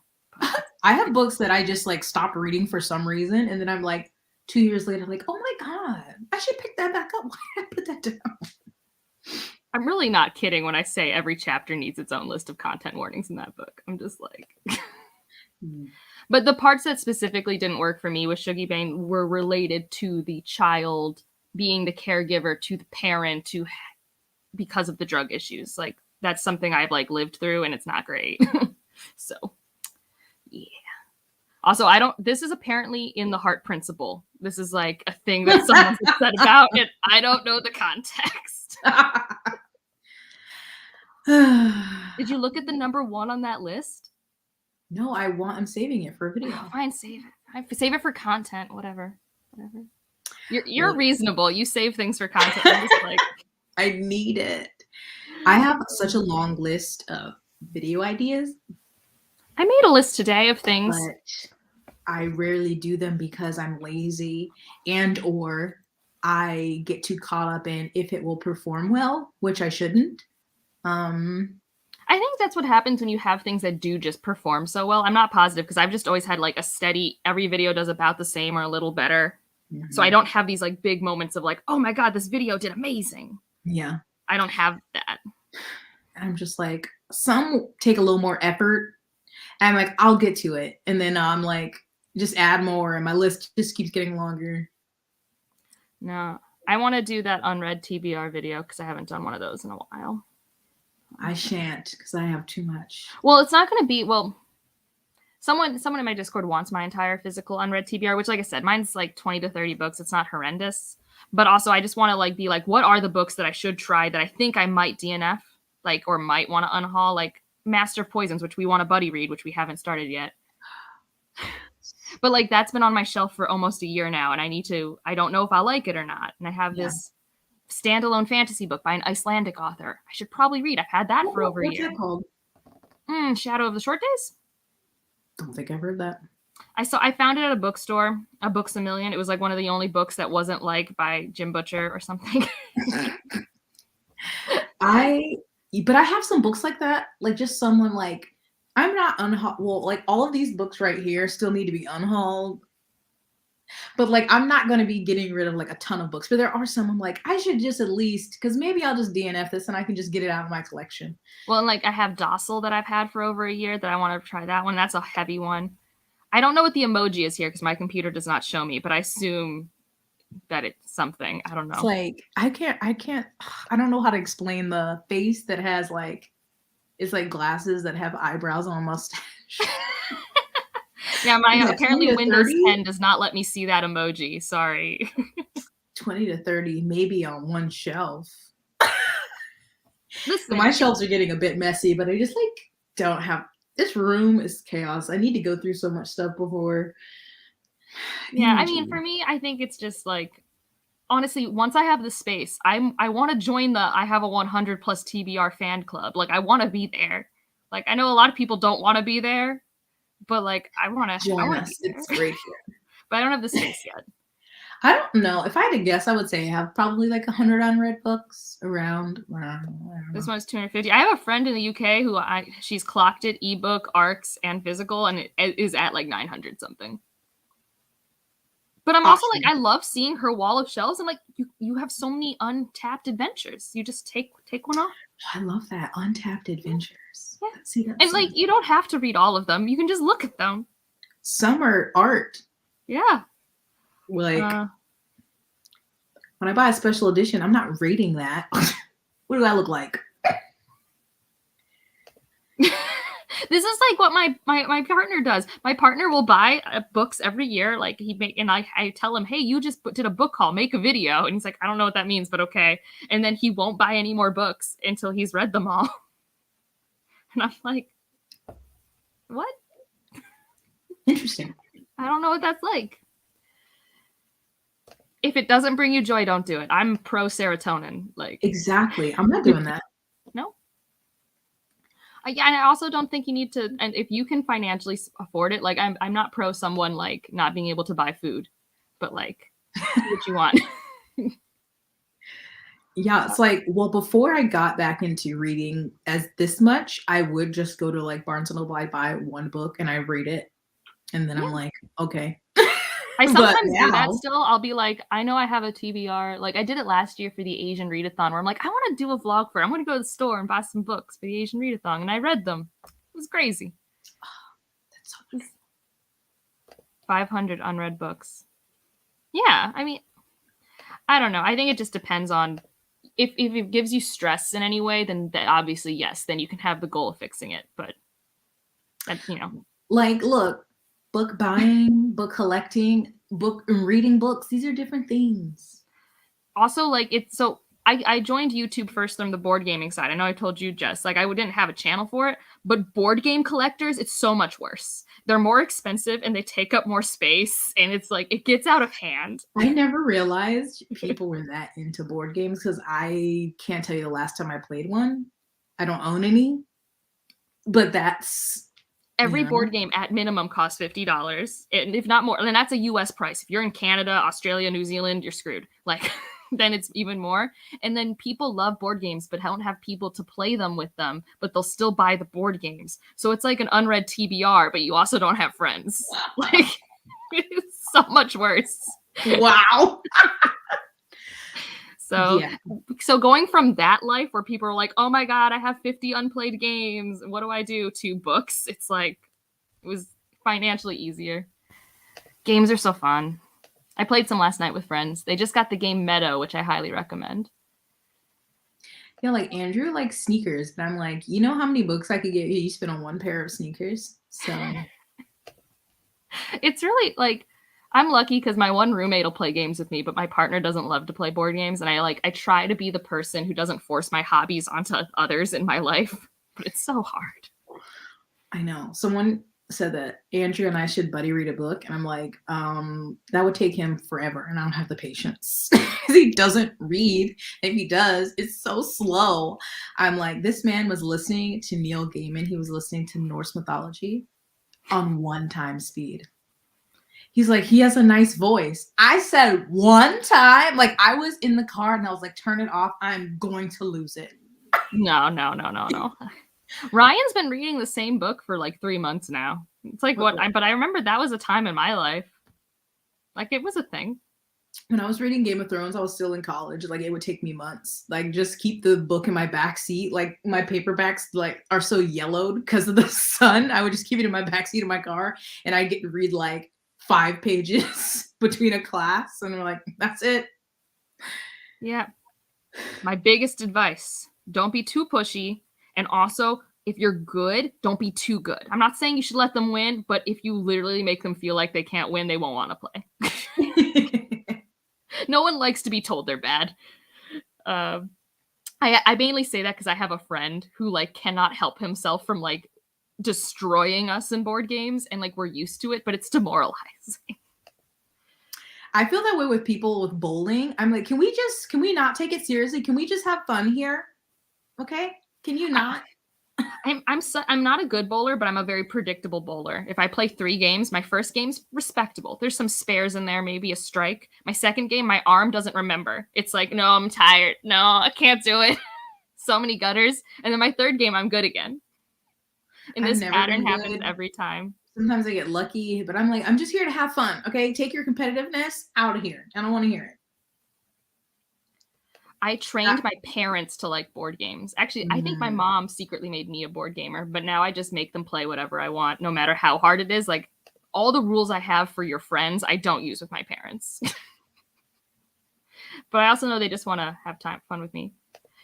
I have books that I just like stopped reading for some reason, and then I'm like 2 years later, like, oh my god, I should pick that back up. Why did I put that down? I'm really not kidding when I say every chapter needs its own list of content warnings in that book. I'm just like... But the parts that specifically didn't work for me with Shuggy Bane were related to the child being the caregiver to the parent because of the drug issues. Like, that's something I've like lived through, and it's not great. So, yeah. Also, this is apparently in the Heart Principle. This is like a thing that someone said about it. I don't know the context. Did you look at the number 1 on that list? No, I'm saving it for a video. Oh, fine, save it. Save it for content, whatever. You're reasonable. You save things for content. I'm just like, I need it. I have such a long list of video ideas. I made a list today of things. But I rarely do them because I'm lazy or I get too caught up in if it will perform well, which I shouldn't. I think that's what happens when you have things that do just perform so well. I'm not positive because I've just always had like a steady, every video does about the same or a little better. Mm-hmm. So I don't have these like big moments of like, oh my God, this video did amazing. Yeah. I don't have that. I'm just like, some take a little more effort. And I'm like, I'll get to it. And then I'm like, just add more. And my list just keeps getting longer. No, I want to do that unread TBR video because I haven't done one of those in a while. I shan't because I have too much. Well, it's not going to be, someone in my Discord wants my entire physical unread TBR, which, like I said, mine's like 20 to 30 books. It's not horrendous. But also, I just want to like be like, what are the books that I should try that I think I might DNF, like, or might want to unhaul, like Master of Poisons, which we want to buddy read, which we haven't started yet. But like that's been on my shelf for almost a year now, and I don't know if I'll like it or not. And I have this standalone fantasy book by an Icelandic author. I should probably read. I've had that for over a year. What's that called? Shadow of the Short Days? Don't think I've heard that. I found it at a bookstore, a Books A Million. It was like one of the only books that wasn't like by Jim Butcher or something. But I have some books like that. Like just someone like, I'm not well, like all of these books right here still need to be unhauled. But like, I'm not going to be getting rid of like a ton of books, but there are some I'm like, I should just at least, because maybe I'll just DNF this and I can just get it out of my collection. Well, and like I have Docile that I've had for over a year that I want to try that one. That's a heavy one. I don't know what the emoji is here because my computer does not show me, but I assume that it's something. I don't know. It's like, I don't know how to explain the face that has like, it's like glasses that have eyebrows on a mustache. Yeah, my apparently Windows 10 does not let me see that emoji. Sorry. 20 to 30, maybe on one shelf. Listen, my shelves are getting a bit messy, but I just like don't have. This room is chaos. I need to go through so much stuff before. Yeah, I mean, for me, I think it's just like, honestly, once I have the space, I want to join the I have a 100 plus TBR fan club. Like, I want to be there. Like, I know a lot of people don't want to be there, but like, I want to join us. It's great here. But I don't have the space yet. I don't know. If I had to guess, I would say I have probably like 100 unread books around. This one's 250. I have a friend in the UK who she's clocked it ebook, ARCs, and physical, and it is at like 900 something. But I'm also like, I love seeing her wall of shelves. I'm like, you have so many untapped adventures. You just take one off. I love that. Untapped adventures. Yeah. See, and like, you don't have to read all of them. You can just look at them. Some are art. Yeah. Like, when I buy a special edition, I'm not reading that. What do I look like? This is like what my partner does. My partner will buy books every year. Like I tell him, hey, you just did a book haul, make a video. And he's like, I don't know what that means, but okay. And then he won't buy any more books until he's read them all. And I'm like, what? Interesting. I don't know what that's like. If it doesn't bring you joy, don't do it. I'm pro serotonin. Like, exactly. I'm not doing that. No. And I also don't think you need to, and if you can financially afford it, like I'm not pro someone like not being able to buy food, but like do what you want. Yeah, it's like, well, before I got back into reading as this much, I would just go to like Barnes & Noble, I buy one book and I read it. And then I'm like, okay. I sometimes do that still. I'll be like, I know I have a TBR. Like I did it last year for the Asian Readathon where I'm like, I want to do a vlog for it. I'm going to go to the store and buy some books for the Asian Readathon. And I read them. It was crazy. Oh, that's so funny. 500 unread books. Yeah, I mean, I don't know. I think it just depends on if it gives you stress in any way, then obviously, yes, then you can have the goal of fixing it. But that's, like, look, book buying, book collecting, book reading books, these are different things. Also, like, I joined YouTube first from the board gaming side. I know I told you, Jess, like I didn't have a channel for it, but board game collectors, it's so much worse. They're more expensive and they take up more space, and it's like it gets out of hand. I never realized people were that into board games because I can't tell you the last time I played one. I don't own any, but that's every board game at minimum costs $50, and if not more. And that's a US price. If you're in Canada, Australia, New Zealand, you're screwed. Like then it's even more. And then people love board games but don't have people to play them with them, but they'll still buy the board games. So it's like an unread TBR, but you also don't have friends. Like it's so much worse. Wow. So going from that life where people are like, oh my God, I have 50 unplayed games, what do I do, to books, it's like it was financially easier. Games are so fun. I played some last night with friends. They just got the game Meadow, which I highly recommend. Yeah, like Andrew likes sneakers, and I'm like, you know how many books I could get you spent on one pair of sneakers? So It's really like I'm lucky because my one roommate will play games with me, but my partner doesn't love to play board games, and I try to be the person who doesn't force my hobbies onto others in my life, but it's so hard. I know. Someone said that Andrew and I should buddy read a book, and I'm like, that would take him forever, and I don't have the patience. He doesn't read. If he does, it's so slow. I'm like, this man was listening to Neil Gaiman. He was listening to Norse mythology on 1 time speed. He's like, he has a nice voice. I said 1 time, like I was in the car and I was like, turn it off. I'm going to lose it. No. Ryan's been reading the same book for like 3 months now. It's like but I remember that was a time in my life. Like it was a thing. When I was reading Game of Thrones, I was still in college. Like it would take me months. Like just keep the book in my back seat. Like my paperbacks like are so yellowed because of the sun. I would just keep it in my back seat of my car, and I get to read like 5 pages between a class, and we're like, that's it. Yeah. My biggest advice, don't be too pushy. And also, if you're good, don't be too good. I'm not saying you should let them win, but if you literally make them feel like they can't win, they won't want to play. No one likes to be told they're bad. I mainly say that because I have a friend who like cannot help himself from like destroying us in board games, and like we're used to it, but it's demoralizing. I feel that way with people with bowling. I'm like, can we not take it seriously? Can we just have fun here? Okay? Can you not? I'm not a good bowler, but I'm a very predictable bowler. If I play 3 games, my first game's respectable. There's some spares in there, maybe a strike. My second game, my arm doesn't remember. It's like, no, I'm tired. No, I can't do it. So many gutters. And then my third game, I'm good again. And this pattern happens every time. Sometimes I get lucky, but I'm like, I'm just here to have fun. Okay? Take your competitiveness out of here. I don't want to hear it. I trained my parents to like board games. Actually, I think my mom secretly made me a board gamer, but now I just make them play whatever I want, no matter how hard it is. Like all the rules I have for your friends, I don't use with my parents. But I also know they just want to have fun with me.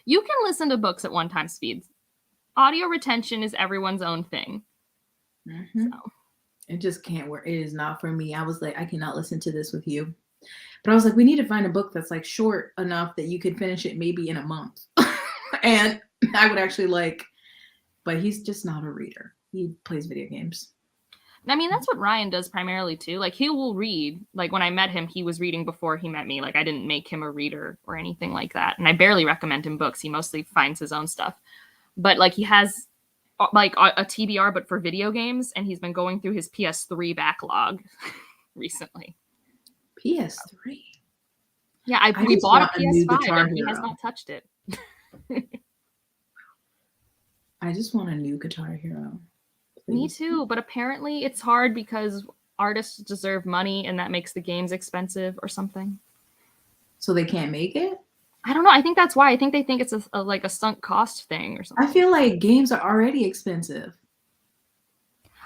You can listen to books at 1 time speed. Audio retention is everyone's own thing. Mm-hmm. So. It just can't work. It is not for me. I was like, I cannot listen to this with you. But I was like, we need to find a book that's like short enough that you could finish it maybe in a month. And I would actually like, but he's just not a reader. He plays video games. I mean, that's what Ryan does primarily too. Like he will read. Like when I met him, he was reading before he met me. Like I didn't make him a reader or anything like that. And I barely recommend him books. He mostly finds his own stuff. But like he has like a TBR, but for video games. And he's been going through his PS3 backlog recently. PS3. Yeah, we bought a PS5 and he has not touched it. I just want a new Guitar Hero. Please. Me too, but apparently it's hard because artists deserve money and that makes the games expensive or something. So they can't make it? I don't know. I think that's why. I think they think it's like a sunk cost thing or something. I feel like games are already expensive.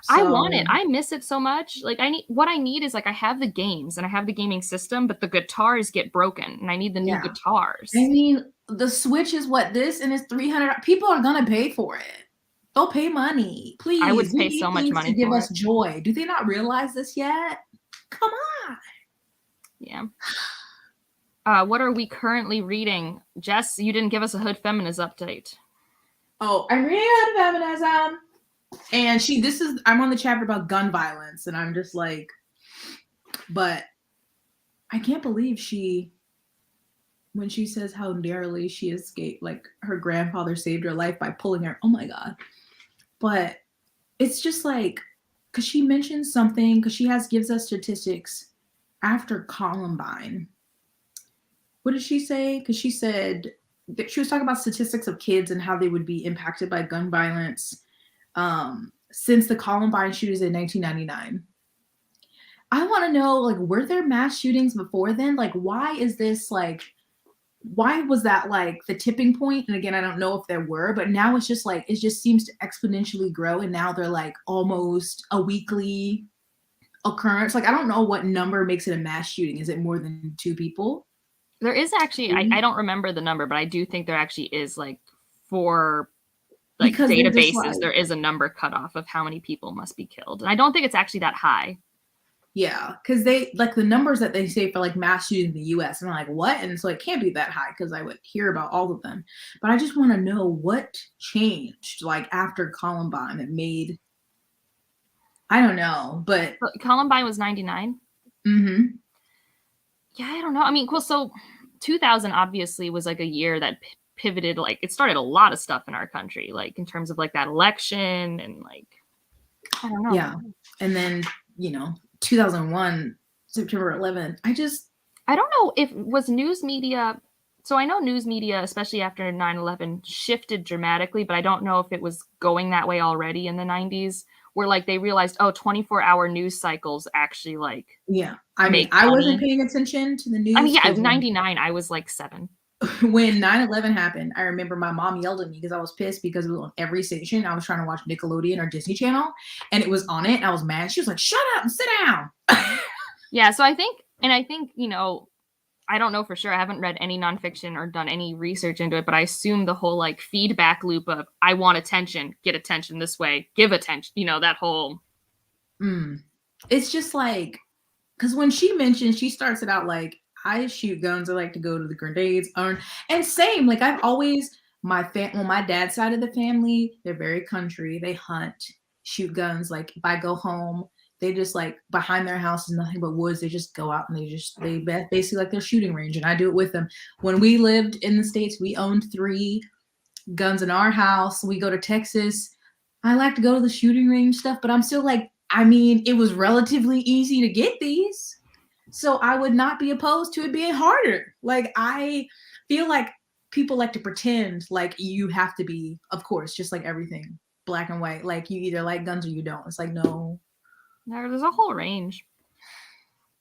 So, I want it. I miss it so much. Like what I need is like I have the games and I have the gaming system, but the guitars get broken and I need the new guitars. I mean, the Switch is what this and it's $300. People are gonna pay for it. They'll pay money. Please. I would pay so much money to give us joy. Do they not realize this yet? Come on. Yeah. What are we currently reading? Jess, you didn't give us a Hood Feminist update. Oh, I'm reading Hood Feminism. And I'm on the chapter about gun violence, and I'm just like, but I can't believe when she says how narrowly she escaped, like her grandfather saved her life by pulling her. Oh my God. But it's just like, because she mentions something, because she gives us statistics after Columbine. What did she say? Because she said that she was talking about statistics of kids and how they would be impacted by gun violence since the Columbine shootings in 1999. I want to know, like, were there mass shootings before then? Like, why was that like the tipping point? And again, I don't know if there were, but now it's just like, it just seems to exponentially grow. And now they're like almost a weekly occurrence. Like, I don't know what number makes it a mass shooting. Is it more than 2 people? There is actually, I don't remember the number, but I do think there actually is like for like because they're just databases, like, there is a number cutoff of how many people must be killed. And I don't think it's actually that high. yeah, because they like the numbers that they say for like mass shootings in the US. And I'm like, what? And so it can't be that high because I would hear about all of them. But I just want to know what changed like after Columbine that made, I don't know, but But Columbine was 99. mm-hmm. Yeah, I don't know. I mean, cool. So 2000 obviously was like a year that pivoted, like it started a lot of stuff in our country, like in terms of like that election and like, I don't know. Yeah. And then, 2001, September 11th, I don't know if was news media. So I know news media, especially after 9/11, shifted dramatically, but I don't know if it was going that way already in the 90s, where like they realized, oh, 24-hour news cycles actually like yeah. I mean, make I wasn't money. paying attention to the I mean, news yeah, because 99, I was like 7. when 9/11 happened, I remember my mom yelled at me because I was pissed because it was on every station. I was trying to watch Nickelodeon or Disney Channel and it was on it. And I was mad. She was like, shut up and sit down. Yeah, so I think, I don't know for sure. I haven't read any nonfiction or done any research into it, but I assume the whole like feedback loop of I want attention, get attention this way, give attention, that whole. It's just like, because when she mentions, she starts it out like, I shoot guns. I like to go to the grenades. And same, like I've always, my dad's side of the family, they're very country. They hunt, shoot guns. Like if I go home, they just like behind their house is nothing but woods. They just go out and they basically like their shooting range. And I do it with them. When we lived in the States, we owned 3 guns in our house. We go to Texas. I like to go to the shooting range stuff, but I'm still like, I mean, it was relatively easy to get these. So I would not be opposed to it being harder. Like I feel like people like to pretend like you have to be, of course, just like everything, black and white. Like you either like guns or you don't. It's like no. There's a whole range.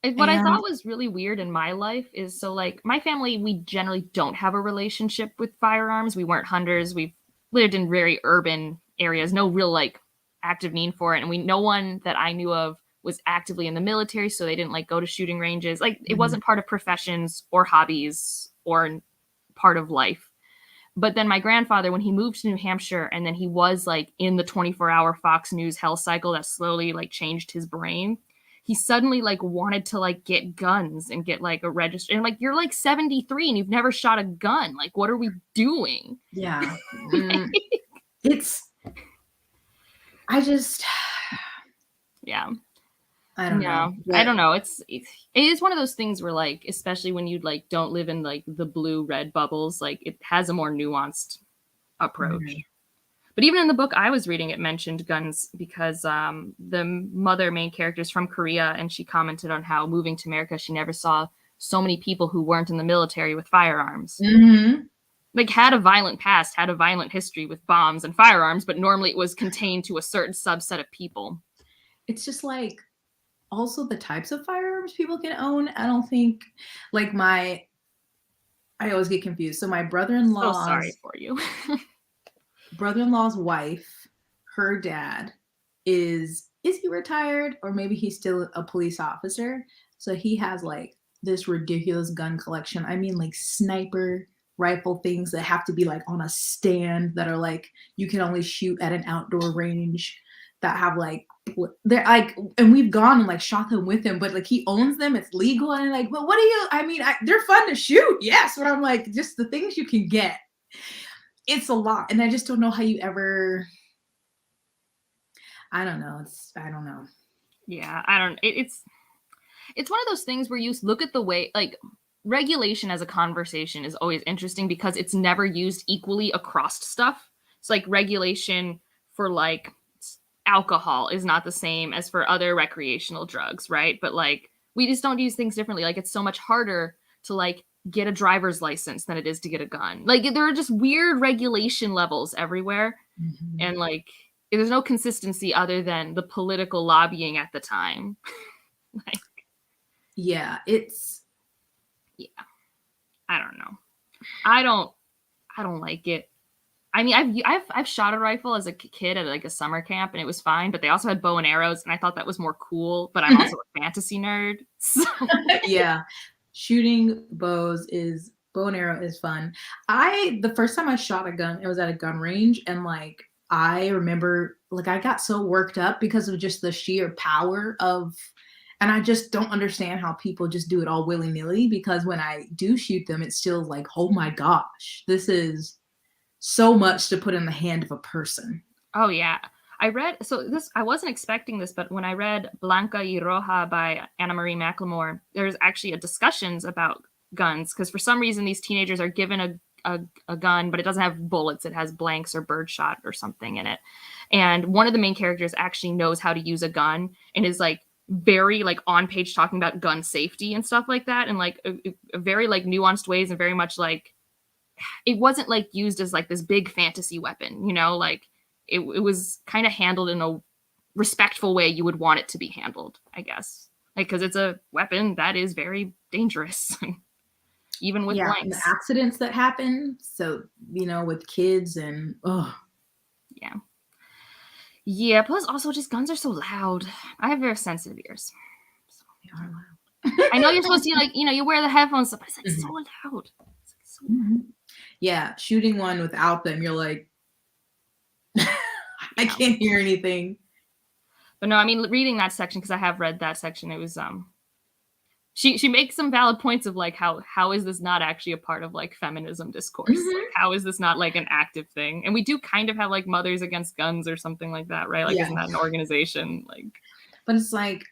What I And thought was really weird in my life is so like my family, we generally don't have a relationship with firearms. We weren't hunters. We've lived in very urban areas, no real like active need for it. And no one that I knew of was actively in the military, so they didn't like go to shooting ranges. Like it wasn't part of professions or hobbies or part of life. But then my grandfather, when he moved to New Hampshire, and then he was like in the 24-hour Fox News hell cycle that slowly like changed his brain. He suddenly like wanted to like get guns and get like a register. And like, you're like 73 and you've never shot a gun. Like, what are we doing? yeah. It's, I just, Yeah. I don't know. I don't know. It is one of those things where like, especially when you like don't live in like the blue red bubbles, like it has a more nuanced approach. Mhm. But even in the book I was reading, it mentioned guns because the mother main character is from Korea, and she commented on how moving to America, she never saw so many people who weren't in the military with firearms. Like had a violent past, had a violent history with bombs and firearms, but normally it was contained to a certain subset of people. It's just like also the types of firearms people can own. I don't think like I always get confused. So my So sorry for you. brother-in-law's wife, her dad is he retired or maybe he's still a police officer? So he has like this ridiculous gun collection. I mean like sniper rifle things that have to be like on a stand that are like you can only shoot at an outdoor range that have like they're like and we've gone and like shot them with him but like he owns them, it's legal, and I'm like, but what do you, I mean they're fun to shoot, yes, but I'm like just the things you can get, it's a lot, and I just don't know how you ever, I don't know, I don't know. Yeah, I don't. It's one of those things where you look at the way like regulation as a conversation is always interesting because it's never used equally across stuff. It's like regulation for like alcohol is not the same as for other recreational drugs, right? But like we just don't use things differently. Like it's so much harder to like get a driver's license than it is to get a gun. Like there are just weird regulation levels everywhere. And like there's no consistency other than the political lobbying at the time. Like Yeah, it's yeah, I don't know. I don't like it. I mean, I've shot a rifle as a kid at like a summer camp, and it was fine. But they also had bow and arrows, and I thought that was more cool. But I'm also a fantasy nerd, so yeah, Shooting bow and arrow is fun. The first time I shot a gun, it was at a gun range, and like I remember like I got so worked up because of just the sheer power of, and I just don't understand how people just do it all willy-nilly, because when I do shoot them, it's still like, oh my gosh, this is so much to put in the hand of a person. Oh yeah. I wasn't expecting this, but when I read Blanca y Roja by Anna Marie McLemore, there's actually a discussions about guns, because for some reason these teenagers are given a gun, but it doesn't have bullets. It has blanks or birdshot or something in it. And one of the main characters actually knows how to use a gun and is like very like on page talking about gun safety and stuff like that, and like a very like nuanced ways, and very much like it wasn't like used as like this big fantasy weapon, like it was kind of handled in a respectful way you would want it to be handled, I guess. Like, because it's a weapon that is very dangerous, even with And blanks. the accidents that happen. So, with kids and, Yeah. Yeah, plus also just guns are so loud. I have very sensitive ears. They are loud. I know you're supposed to, like, you wear the headphones, but it's like so loud. It's like so loud. Yeah, shooting one without them, you're like, I can't hear anything. But no, I mean, reading that section, because I have read that section, it was she makes some valid points of like how is this not actually a part of like feminism discourse? Like, how is this not like an active thing? And we do kind of have like Mothers Against Guns or something like that, right? Like, isn't that an organization? Like, but it's like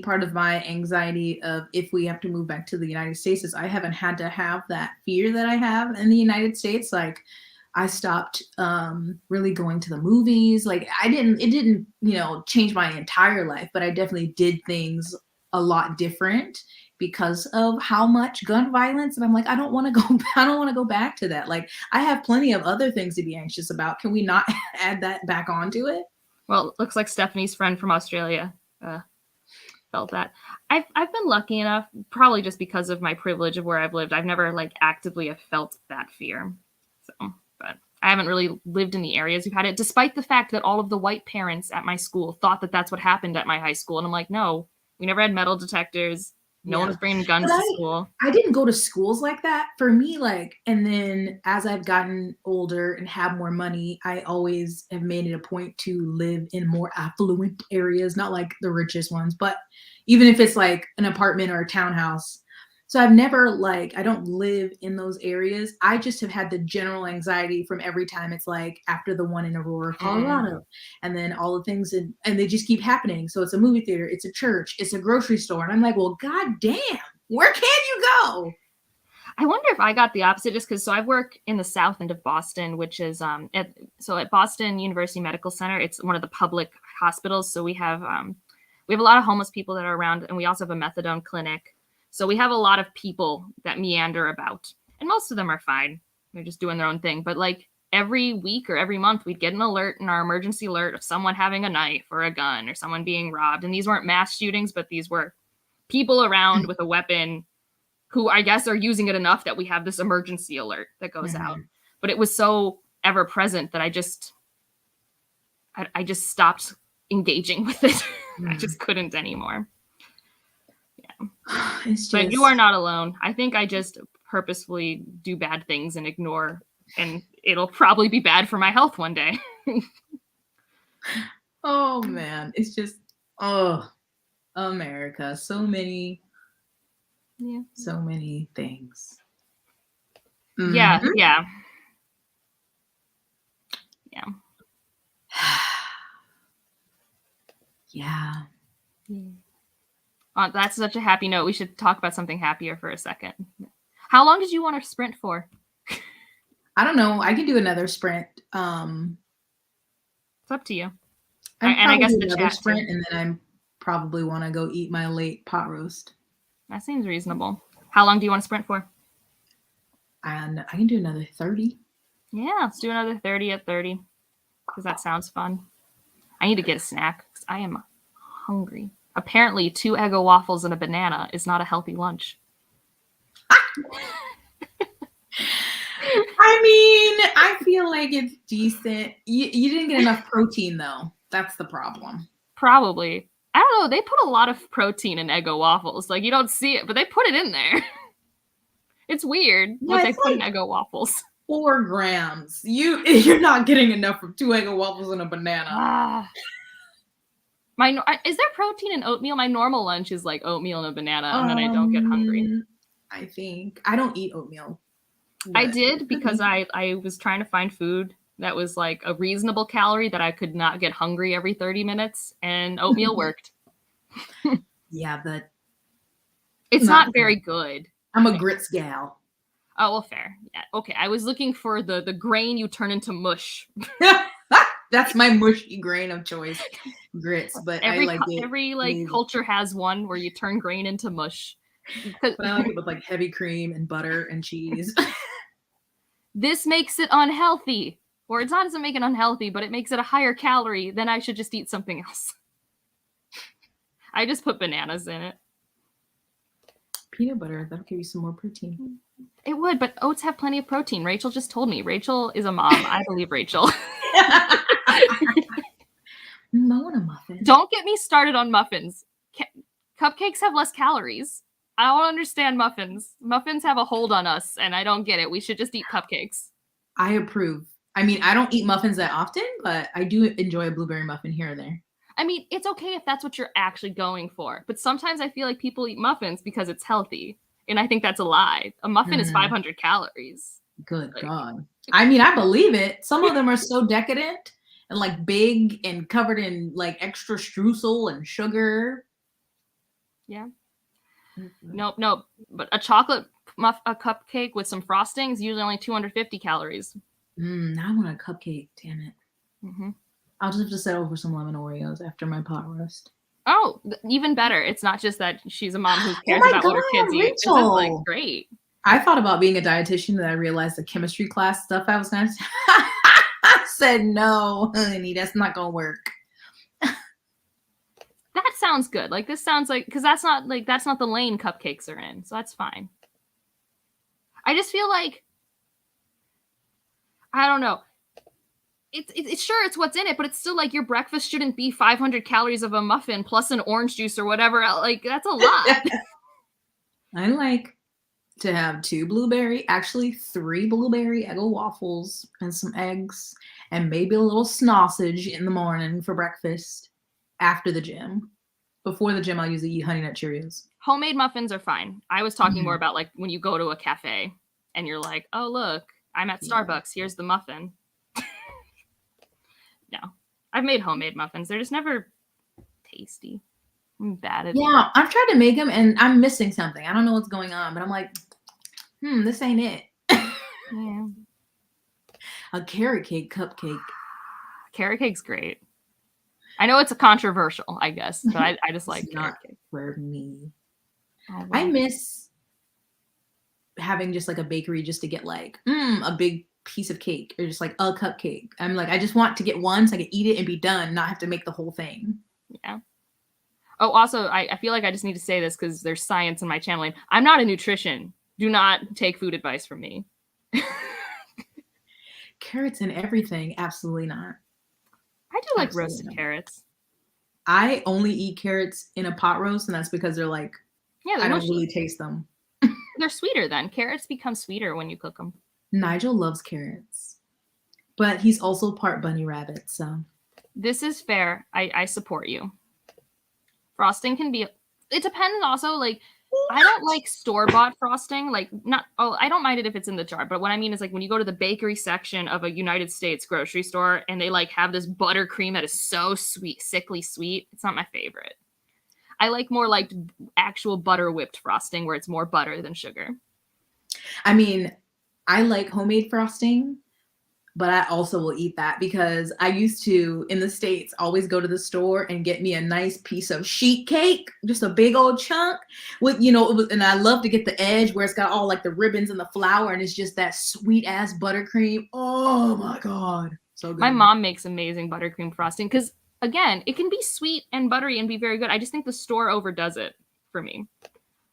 part of my anxiety of if we have to move back to the United States is I haven't had to have that fear that I have in the United States. Like, I stopped really going to the movies. Like, it didn't, change my entire life, but I definitely did things a lot different because of how much gun violence. And I'm like, I don't want to go back to that. Like, I have plenty of other things to be anxious about. Can we not add that back onto it? Well, it looks like Stephanie's friend from Australia felt that. I've been lucky enough, probably just because of my privilege of where I've lived. I've never like actively have felt that fear. So, but I haven't really lived in the areas who've had it, despite the fact that all of the white parents at my school thought that that's what happened at my high school. And I'm like, no, we never had metal detectors. No one was bringing guns to school. I didn't go to schools like that. For me, like, and then as I've gotten older and have more money, I always have made it a point to live in more affluent areas, not like the richest ones, but even if it's like an apartment or a townhouse. So I've never I don't live in those areas. I just have had the general anxiety from every time it's like after the one in Aurora, Colorado, and then all the things, and they just keep happening. So it's a movie theater, it's a church, it's a grocery store. And I'm like, well, God damn, where can you go? I wonder if I got the opposite, just because, so I work in the south end of Boston, which is, at Boston University Medical Center, it's one of the public hospitals. So we have a lot of homeless people that are around, and we also have a methadone clinic. So we have a lot of people that meander about, and most of them are fine. They're just doing their own thing. But like every week or every month, we'd get an alert in our emergency alert of someone having a knife or a gun or someone being robbed. And these weren't mass shootings, but these were people around with a weapon who I guess are using it enough that we have this emergency alert that goes out. But it was so ever present that I just stopped engaging with it. I just couldn't anymore. But you are not alone. I think I just purposefully do bad things and ignore, and it'll probably be bad for my health one day. Oh man, it's just America. So many things. Yeah. Yeah. That's such a happy note. We should talk about something happier for a second. How long did you want to sprint for? I don't know. I can do another sprint. It's up to you. And I guess the chat sprint, too. And then I probably want to go eat my late pot roast. That seems reasonable. How long do you want to sprint for? And I can do another 30. Yeah, let's do another 30 at 30. Because that sounds fun. I need to get a snack because I am hungry. Apparently, 2 Eggo waffles and a banana is not a healthy lunch. I mean, I feel like it's decent. You didn't get enough protein, though. That's the problem. Probably. I don't know. They put a lot of protein in Eggo waffles. Like, you don't see it, but they put it in there. It's weird what they put in Eggo waffles. 4 grams. You're not getting enough from 2 Eggo waffles and a banana. Is there protein in oatmeal? My normal lunch is like oatmeal and a banana, and then I don't get hungry. I think I don't eat oatmeal. I did because I was trying to find food that was like a reasonable calorie that I could not get hungry every 30 minutes, and oatmeal worked. Yeah, but it's not very good. I'm a grits gal. Oh, well, fair. Yeah. Okay, I was looking for the grain you turn into mush. That's my mushy grain of choice, grits. But every I like it. Every like culture has one where you turn grain into mush. But I like it with like heavy cream and butter and cheese. This makes it unhealthy. Or it doesn't make it unhealthy, but it makes it a higher calorie. Then I should just eat something else. I just put bananas in it. Peanut butter, that'll give you some more protein. It would, but oats have plenty of protein. Rachel just told me. Rachel is a mom. I believe Rachel. I want a muffin. Don't get me started on muffins. Cupcakes have less calories. I don't understand muffins. Muffins have a hold on us, and I don't get it. We should just eat cupcakes. I approve. I mean, I don't eat muffins that often, but I do enjoy a blueberry muffin here or there. I mean, it's okay if that's what you're actually going for, but sometimes I feel like people eat muffins because it's healthy, and I think that's a lie. A muffin is 500 calories. Good God. I mean, I believe it. Some of them are so decadent and like big and covered in like extra streusel and sugar. Yeah. Nope. But a chocolate a cupcake with some frosting is usually only 250 calories. Now I want a cupcake. Damn it. I'll just have to settle for some lemon Oreos after my pot roast. Oh, even better. It's not just that she's a mom who cares about what her kids eat. It's just like great. I thought about being a dietitian, and I realized the chemistry class stuff I was going to I said, no, honey, that's not going to work. That sounds good. Like, this sounds like, because that's not the lane cupcakes are in, so that's fine. I just feel like, I don't know. It's sure it's what's in it, but it's still like your breakfast shouldn't be 500 calories of a muffin plus an orange juice or whatever. Like, that's a lot. I like to have 3 blueberry Eggo waffles and some eggs and maybe a little sausage in the morning for breakfast after the gym. Before the gym, I'll usually eat Honey Nut Cheerios. Homemade muffins are fine. I was talking more about like when you go to a cafe and you're like, oh, look, I'm at Starbucks. Here's the muffin. No, I've made homemade muffins. They're just never tasty. I'm bad at it. Yeah, I've tried to make them and I'm missing something. I don't know what's going on, but I'm like, this ain't it. Yeah. A carrot cake cupcake. Carrot cake's great. I know it's a controversial, I guess, but I just like carrot cake. For me. Oh, I miss having just like a bakery just to get like a big piece of cake or just like a cupcake. I'm like, I just want to get one so I can eat it and be done, not have to make the whole thing. Yeah. Oh, also, I feel like I just need to say this because there's science in my channel name. I'm not a nutrition. Do not take food advice from me. Carrots and everything, absolutely not. I do like roasted carrots. I only eat carrots in a pot roast, and that's because they're like, I don't really taste them. They're sweeter then. Carrots become sweeter when you cook them. Nigel loves carrots, but he's also part bunny rabbit, so. This is fair. I support you. Frosting can be, it depends also, like, I don't like store-bought frosting. Like, I don't mind it if it's in the jar, but what I mean is like when you go to the bakery section of a United States grocery store and they like have this buttercream that is so sweet, sickly sweet. It's not my favorite. I like more like actual butter whipped frosting where it's more butter than sugar. I mean, I like homemade frosting, but I also will eat that because I used to, in the States, always go to the store and get me a nice piece of sheet cake, just a big old chunk with, and I love to get the edge where it's got all like the ribbons and the flour and it's just that sweet ass buttercream. Oh my God. So good. My mom makes amazing buttercream frosting because, again, it can be sweet and buttery and be very good. I just think the store overdoes it for me.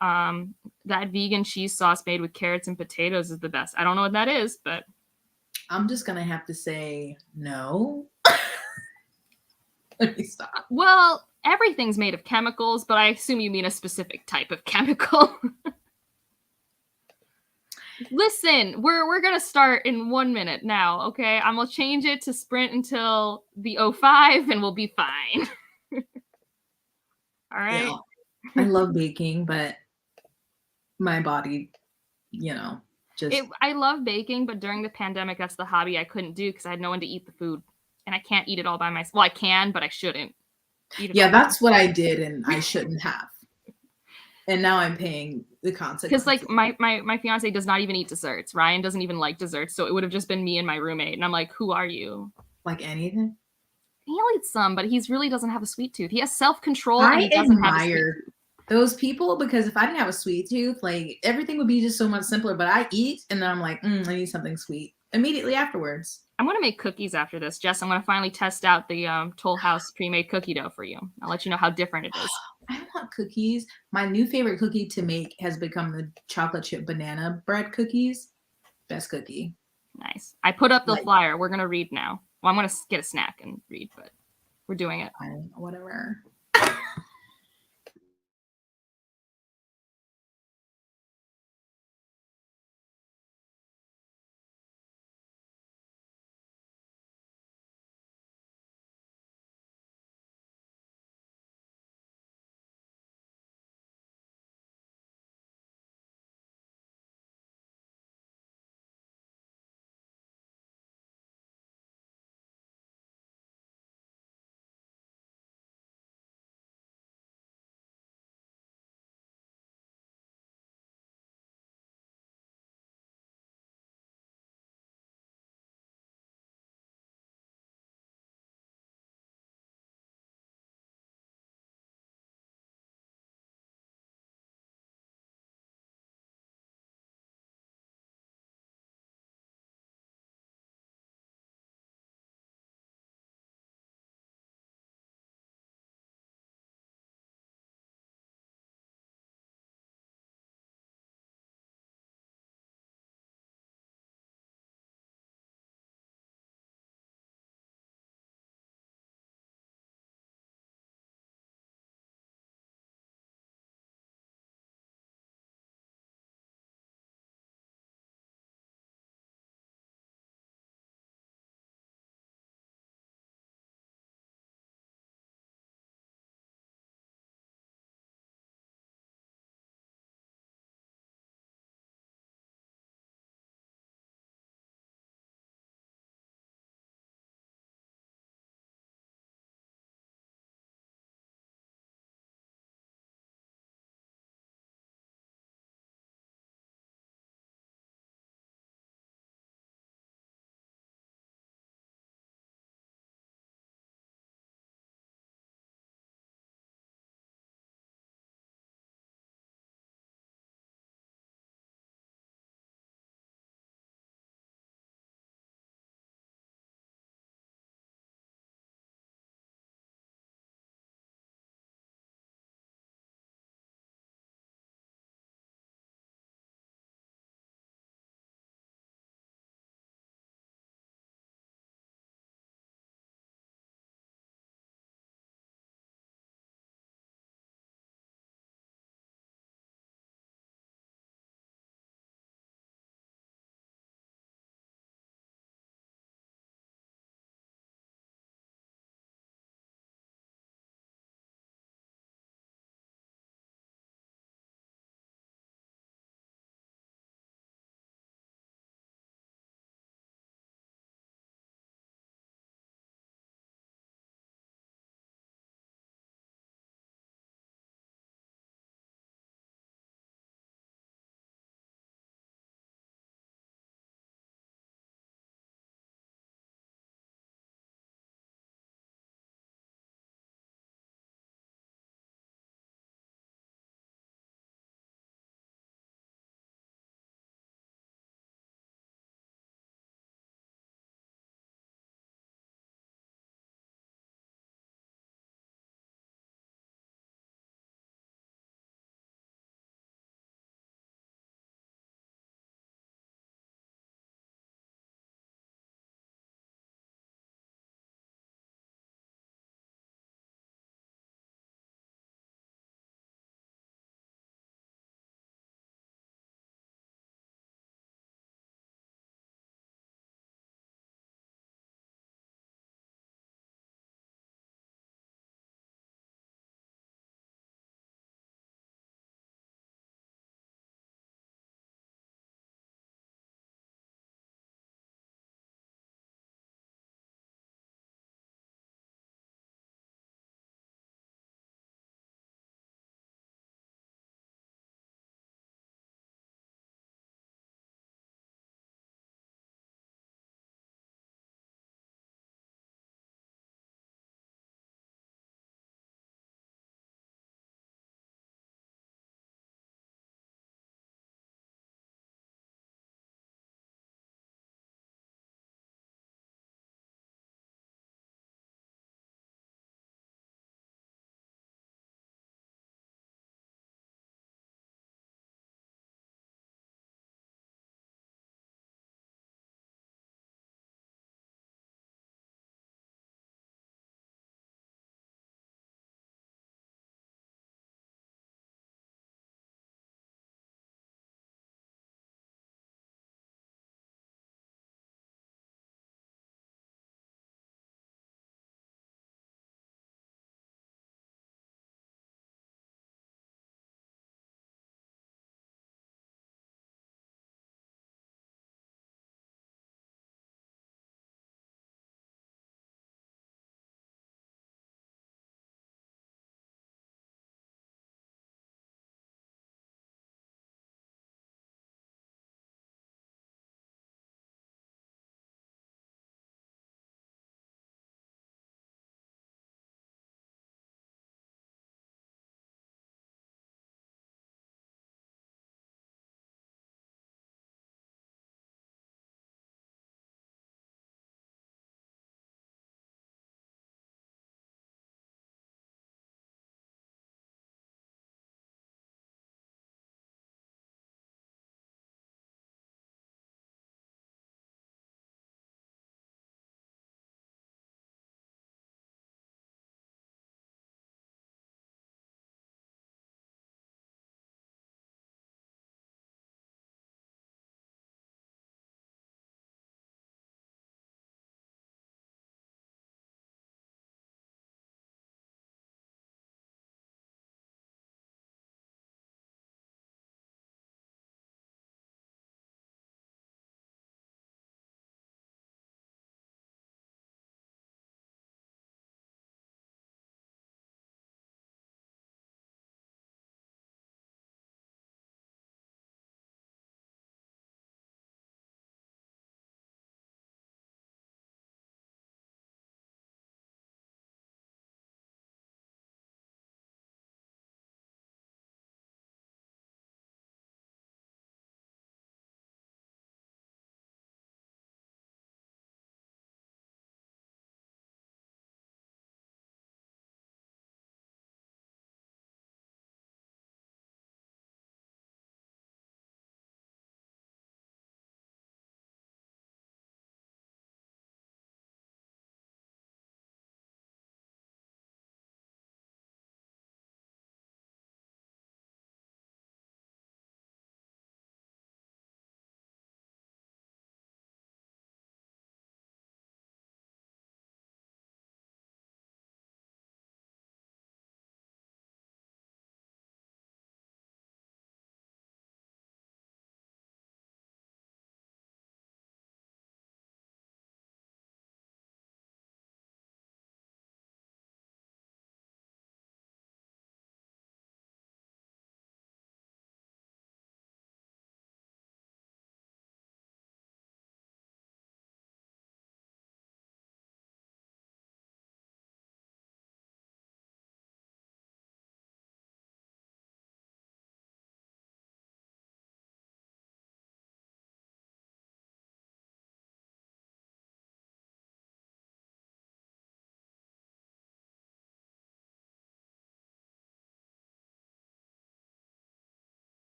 That vegan cheese sauce made with carrots and potatoes is the best. I don't know what that is, but I'm just going to have to say no. Let me stop. Well, everything's made of chemicals, but I assume you mean a specific type of chemical. Listen, we're gonna start in 1 minute now, okay? I'm gonna change it to sprint until the 05 and we'll be fine. All right. Yeah. I love baking, but my body, just I love baking, but during the pandemic, that's the hobby I couldn't do because I had no one to eat the food, and I can't eat it all by myself. Well, I can, but I shouldn't eat it all yeah, by that's what I did and I shouldn't have. And now I'm paying the because like consequences. my fiance does not even eat desserts. Ryan doesn't even like desserts, so it would have just been me and my roommate, and I'm like, who are you? Like anything. He'll eat some, but he's really doesn't have a sweet tooth. He has self-control and I he doesn't have a sweet admire tooth. those people because if I didn't have a sweet tooth, like everything would be just so much simpler. But I eat and then I'm like, I need something sweet immediately afterwards. I'm gonna make cookies after this, Jess. I'm gonna finally test out the Toll House pre-made cookie dough for you. I'll let you know how different it is. I want cookies. My new favorite cookie to make has become the chocolate chip banana bread cookies. Best cookie. Nice. I put up the Like, flyer. We're gonna read now. Well, I'm gonna get a snack and read, but we're doing it. whatever.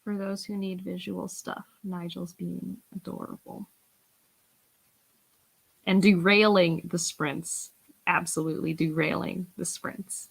For those who need visual stuff, Nigel's being adorable. And derailing the sprints. Absolutely derailing the sprints.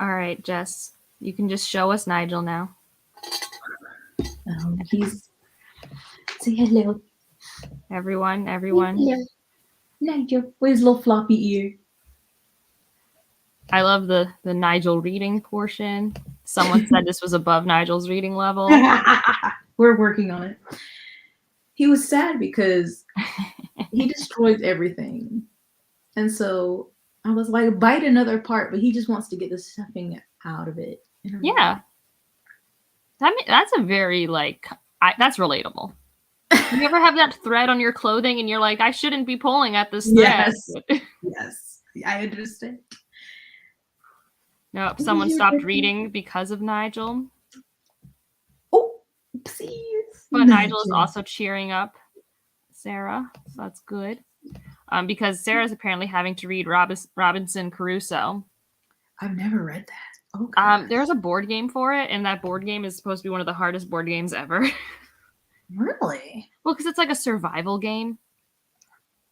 All right, Jess, you can just show us Nigel now. He's say hello. Everyone. Hello. Nigel with his little floppy ear. I love the Nigel reading portion. Someone said this was above Nigel's reading level. We're working on it. He was sad because he destroys everything. And so I was like, bite another part, but he just wants to get the stuffing out of it. Yeah. That's a very, like, that's relatable. You ever have that thread on your clothing and you're like, I shouldn't be pulling at this thread? Yes, I understand. No, someone stopped reading because of Nigel. Oh, please. But Nigel is also cheering up Sarah, so that's good. Because Sarah's apparently having to read Robinson Crusoe. I've never read that. Oh, there's a board game for it, and that board game is supposed to be one of the hardest board games ever. Really? Well, because it's like a survival game.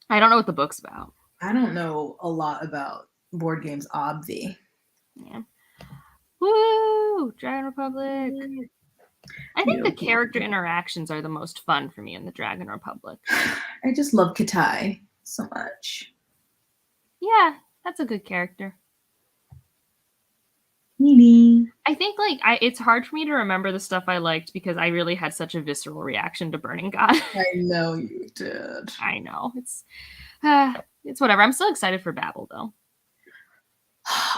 I don't know what the book's about. I don't know a lot about board games, obvi. Yeah. Woo! Dragon Republic. I think the character interactions are the most fun for me in the Dragon Republic. I just love Katai so much. Yeah, that's a good character. Nini. I think it's hard for me to remember the stuff I liked because I really had such a visceral reaction to Burning God. I know you did. I know. It's whatever. I'm still excited for Babel though.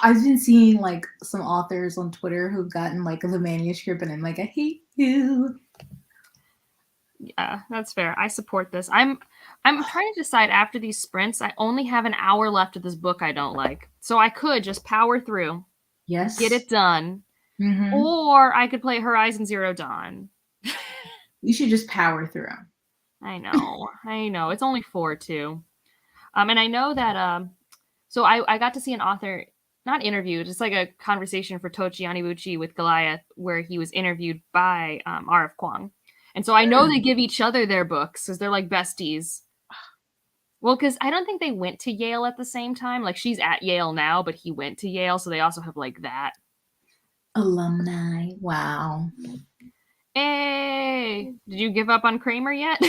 I've been seeing like some authors on Twitter who've gotten like the manuscript and I'm like, I hate you. Yeah, that's fair. I support this. I'm trying to decide after these sprints, I only have an hour left of this book I don't like. So I could just power through. Yes. Get it done. Mm-hmm. Or I could play Horizon Zero Dawn. You should just power through. I know. It's only 4 too. And I know that so I got to see an author, not interviewed, just like a conversation for Tochi Anibuchi with Goliath, where he was interviewed by R.F. Kuang. And so I know they give each other their books because they're like besties. Well, because I don't think they went to Yale at the same time. Like she's at Yale now, but he went to Yale. So they also have like that. Alumni. Wow. Hey, did you give up on Kramer yet?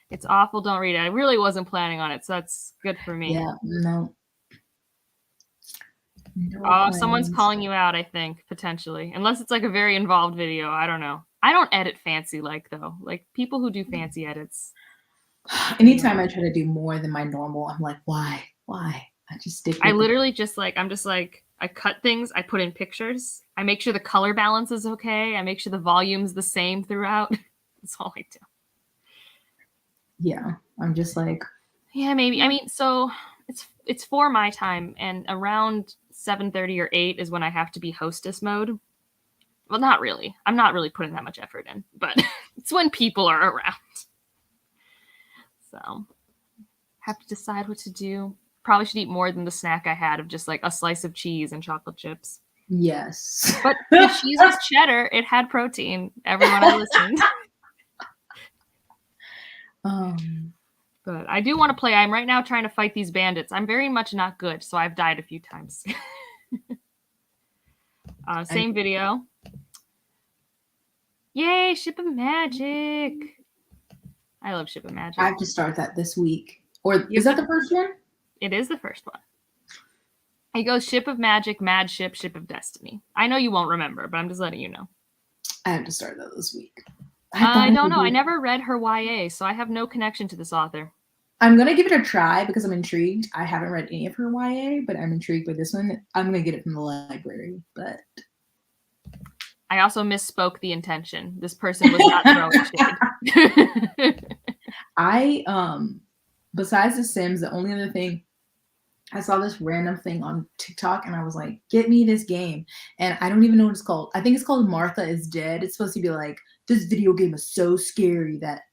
It's awful. Don't read it. I really wasn't planning on it. So that's good for me. Yeah, no. Someone's calling you out, I think, potentially. Unless it's like a very involved video. I don't know. I don't edit fancy though. Like people who do fancy edits. Anytime I try to do more than my normal, I'm like, why? I just stick with literally just like, I cut things, I put in pictures. I make sure the color balance is okay. I make sure the volume's the same throughout. That's all I do. Yeah. I'm just like. Yeah, maybe. I mean, so it's for my time and around 7:30 or 8 is when I have to be hostess mode. Well, not really. I'm not really putting that much effort in, but it's when people are around. So have to decide what to do. Probably should eat more than the snack I had of just like a slice of cheese and chocolate chips. Yes. But the cheese was cheddar. It had protein. Everyone I listened. But I do want to play. I'm right now trying to fight these bandits. I'm very much not good, so I've died a few times. Same video. Yay, Ship of Magic. I love Ship of Magic. I have to start that this week. Or is that the first one? It is the first one. It goes Ship of Magic, Mad Ship, Ship of Destiny. I know you won't remember, but I'm just letting you know. I have to start that this week. I don't know. I never read her YA, so I have no connection to this author. I'm going to give it a try because I'm intrigued. I haven't read any of her YA, but I'm intrigued by this one. I'm going to get it from the library, but... I also misspoke the intention. This person was not throwing shade. Besides The Sims, the only other thing, I saw this random thing on TikTok and I was like, get me this game. And I don't even know what it's called. I think it's called Martha is Dead. It's supposed to be like, this video game is so scary that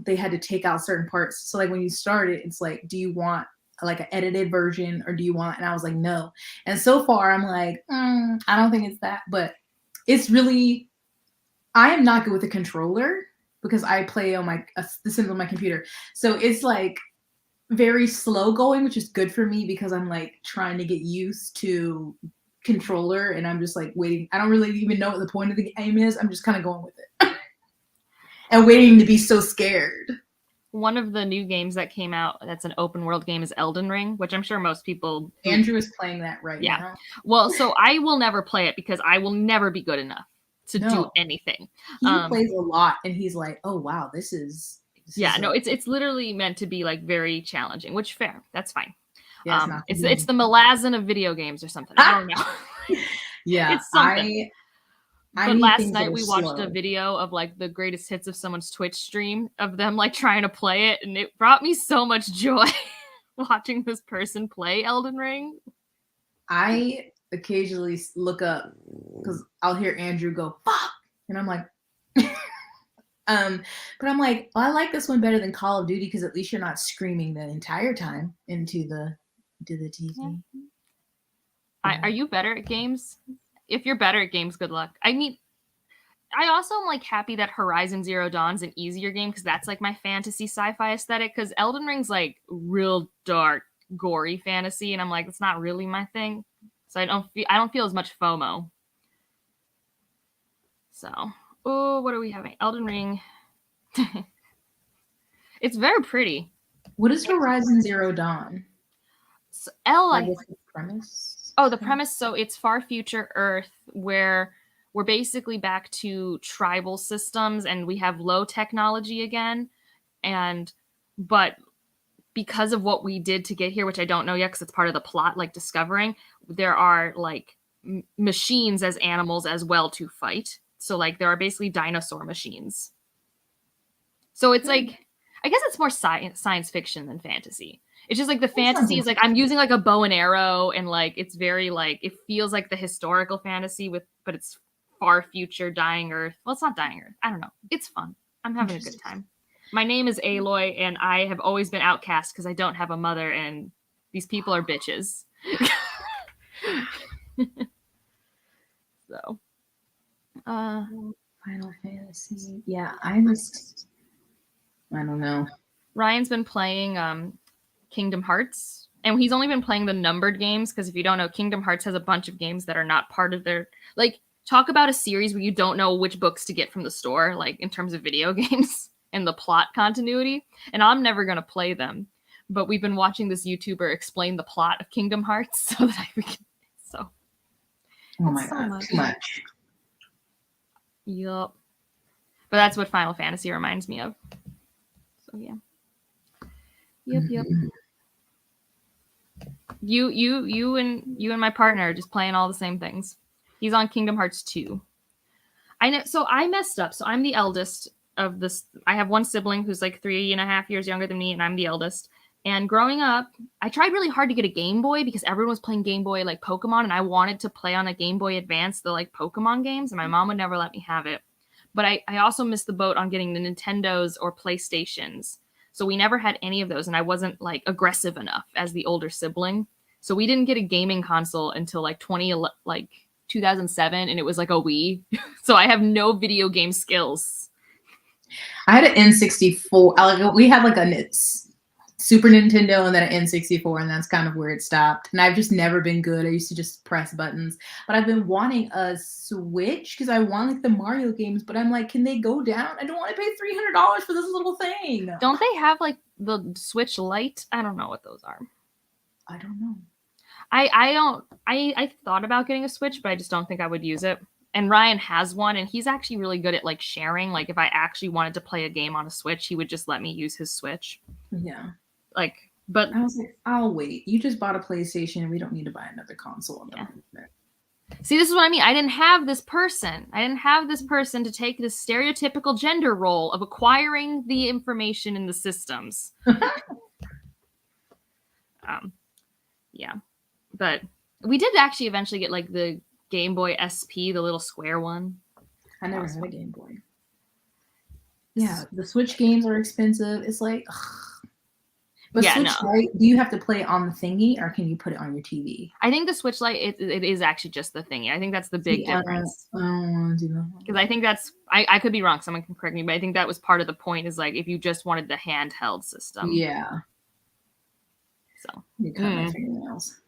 they had to take out certain parts. So like when you start it, it's like, do you want like an edited version or do you want, and I was like, no. And so far I'm like, I don't think it's that, but it's really, I am not good with a controller because I play on the Sims on my computer. So it's like very slow going, which is good for me because I'm like trying to get used to controller, and I'm just like waiting. I don't really even know what the point of the game is. I'm just kind of going with it and waiting to be so scared. One of the new games that came out that's an open world game is Elden Ring, which I'm sure most people Andrew is playing that right now. Well, so I will never play it because I will never be good enough to do anything. He plays a lot, and he's like, "Oh wow, this is it's literally meant to be like very challenging, which fair, that's fine. Yeah, it's the Malazan of video games or something. I don't know. Yeah, it's something. But last night we watched a video of like the greatest hits of someone's Twitch stream of them like trying to play it, and it brought me so much joy watching this person play Elden Ring. I occasionally look up because I'll hear Andrew go "fuck," and I'm like, but I'm like, I like this one better than Call of Duty because at least you're not screaming the entire time into the TV. Yeah. Are you better at games? If you're better at games, good luck. I mean, I also am like happy that Horizon Zero Dawn's an easier game because that's like my fantasy sci-fi aesthetic. Because Elden Ring's like real dark, gory fantasy, and I'm like, it's not really my thing. So I don't feel as much FOMO. So, what are we having? Elden Ring. It's very pretty. What is Horizon Zero Dawn? So, the premise? Oh, the premise. So it's far future Earth where we're basically back to tribal systems and we have low technology again. But because of what we did to get here, which I don't know yet because it's part of the plot, like discovering, there are like machines as animals as well to fight. So like there are basically dinosaur machines. So it's like, I guess it's more science fiction than fantasy. It's just like the fantasy is like I'm using like a bow and arrow, and like it's very like it feels like the historical fantasy but it's far future dying Earth. Well, it's not dying Earth. I don't know. It's fun. I'm having a good time. My name is Aloy, and I have always been outcast because I don't have a mother, and these people are bitches. So, Final Fantasy. Yeah, I don't know. Ryan's been playing Kingdom Hearts, and he's only been playing the numbered games because if you don't know, Kingdom Hearts has a bunch of games that are not part of their like. Talk about a series where you don't know which books to get from the store, like in terms of video games and the plot continuity. And I'm never going to play them. But we've been watching this YouTuber explain the plot of Kingdom Hearts so that I can. So. Oh my God, too much. Yup. But that's what Final Fantasy reminds me of. So yeah. Yep. You and my partner are just playing all the same things. He's on Kingdom Hearts 2. I know. So I messed up. So I'm the eldest of this. I have one sibling who's like 3.5 years younger than me, and I'm the eldest. And growing up, I tried really hard to get a Game Boy because everyone was playing Game Boy like Pokemon, and I wanted to play on a Game Boy Advance, the like Pokemon games, and my mom would never let me have it. But I also missed the boat on getting the Nintendos or PlayStations. So we never had any of those, and I wasn't like aggressive enough as the older sibling. So we didn't get a gaming console until like 2007, and it was like a Wii. So I have no video game skills. I had an N64. We had like a Super Nintendo and then an N64, and that's kind of where it stopped. And I've just never been good. I used to just press buttons. But I've been wanting a Switch because I want like the Mario games. But I'm like, can they go down? I don't want to pay $300 for this little thing. Don't they have like the Switch Lite? I don't know what those are. I don't know. I thought about getting a Switch, but I just don't think I would use it. And Ryan has one, and he's actually really good at like sharing. Like if I actually wanted to play a game on a Switch, he would just let me use his Switch. Yeah. But I was like, I'll wait. You just bought a PlayStation. We don't need to buy another console. Yeah. See, this is what I mean. I didn't have this person to take this stereotypical gender role of acquiring the information in the systems. Yeah. But we did actually eventually get like the Game Boy SP, the little square one. I never had a Game Boy. Yeah, the Switch games are expensive. It's like, ugh. But Switch Lite, do you have to play it on the thingy, or can you put it on your TV? I think the Switch Lite, it is actually just the thingy. I think that's the big difference. I don't want to do that. Because I think that's, I could be wrong, someone can correct me, but I think that was part of the point is like if you just wanted the handheld system. Yeah. So You cut my fingernails.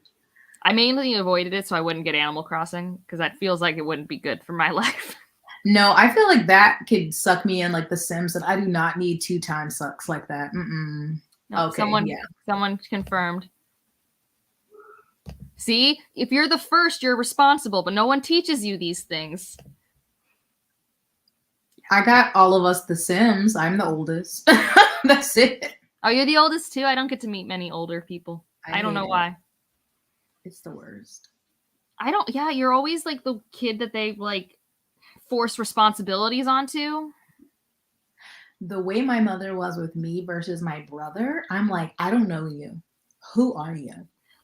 I mainly avoided it so I wouldn't get Animal Crossing because that feels like it wouldn't be good for my life. No, I feel like that could suck me in like The Sims, and I do not need 2 time sucks like that. Mm-mm. No, Okay, someone confirmed. See, if you're the first, you're responsible, but no one teaches you these things. I got all of us The Sims. I'm the oldest. That's it. Oh, you're the oldest too? I don't get to meet many older people. I don't know why. It's the worst. Yeah, you're always like the kid that they like force responsibilities onto. The way my mother was with me versus my brother, I'm like, I don't know you. Who are you?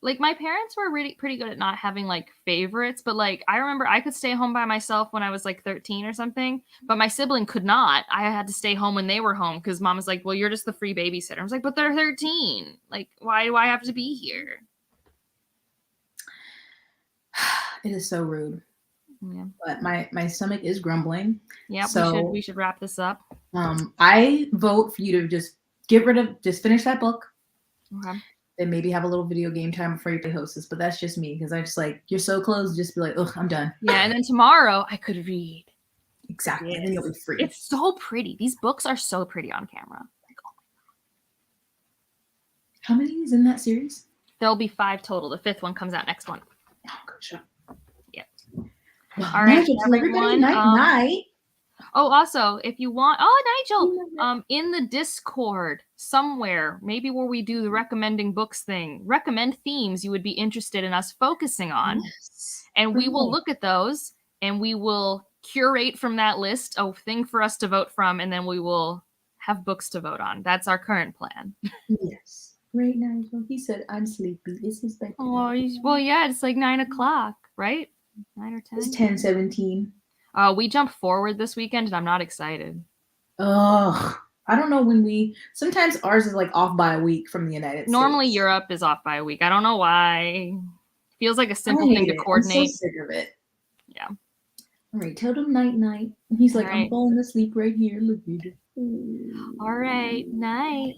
Like my parents were really pretty good at not having like favorites, but like I remember I could stay home by myself when I was like 13 or something, but my sibling could not. I had to stay home when they were home because mom was like, well, you're just the free babysitter. I was like, but they're 13. Like, why do I have to be here? It is so rude. Yeah. But my stomach is grumbling. Yeah, so we should wrap this up. I vote for you to just finish that book. Okay. And maybe have a little video game time before you play Hostess. But that's just me because I just like, you're so close, just be like, ugh, I'm done. Yeah, and then tomorrow I could read. Exactly. Yes. And then you'll be free. It's so pretty. These books are so pretty on camera. Like, oh. How many is in that series? There'll be 5 total. The 5th one comes out next month. Oh, gotcha. Yeah. Well, all right, everyone. Night. Oh, also, if you want, Nigel, in the Discord somewhere, maybe where we do the recommending books thing, recommend themes you would be interested in us focusing on, and we will look at those and we will curate from that list a thing for us to vote from, and then we will have books to vote on. That's our current plan. Yes. Right, Nigel. He said, I'm sleepy. It's his bedtime. Oh, well, yeah, it's like 9 o'clock, right? 9 or 10? It's 10:17. We jumped forward this weekend, and I'm not excited. Ugh. I don't know when sometimes ours is like off by a week from the United States. Normally Europe is off by a week. I don't know why. Feels like a simple thing to coordinate. I'm so sick of it. Yeah. All right, tell them night. He's like, All right. I'm falling asleep right here. Look at it. All right, night.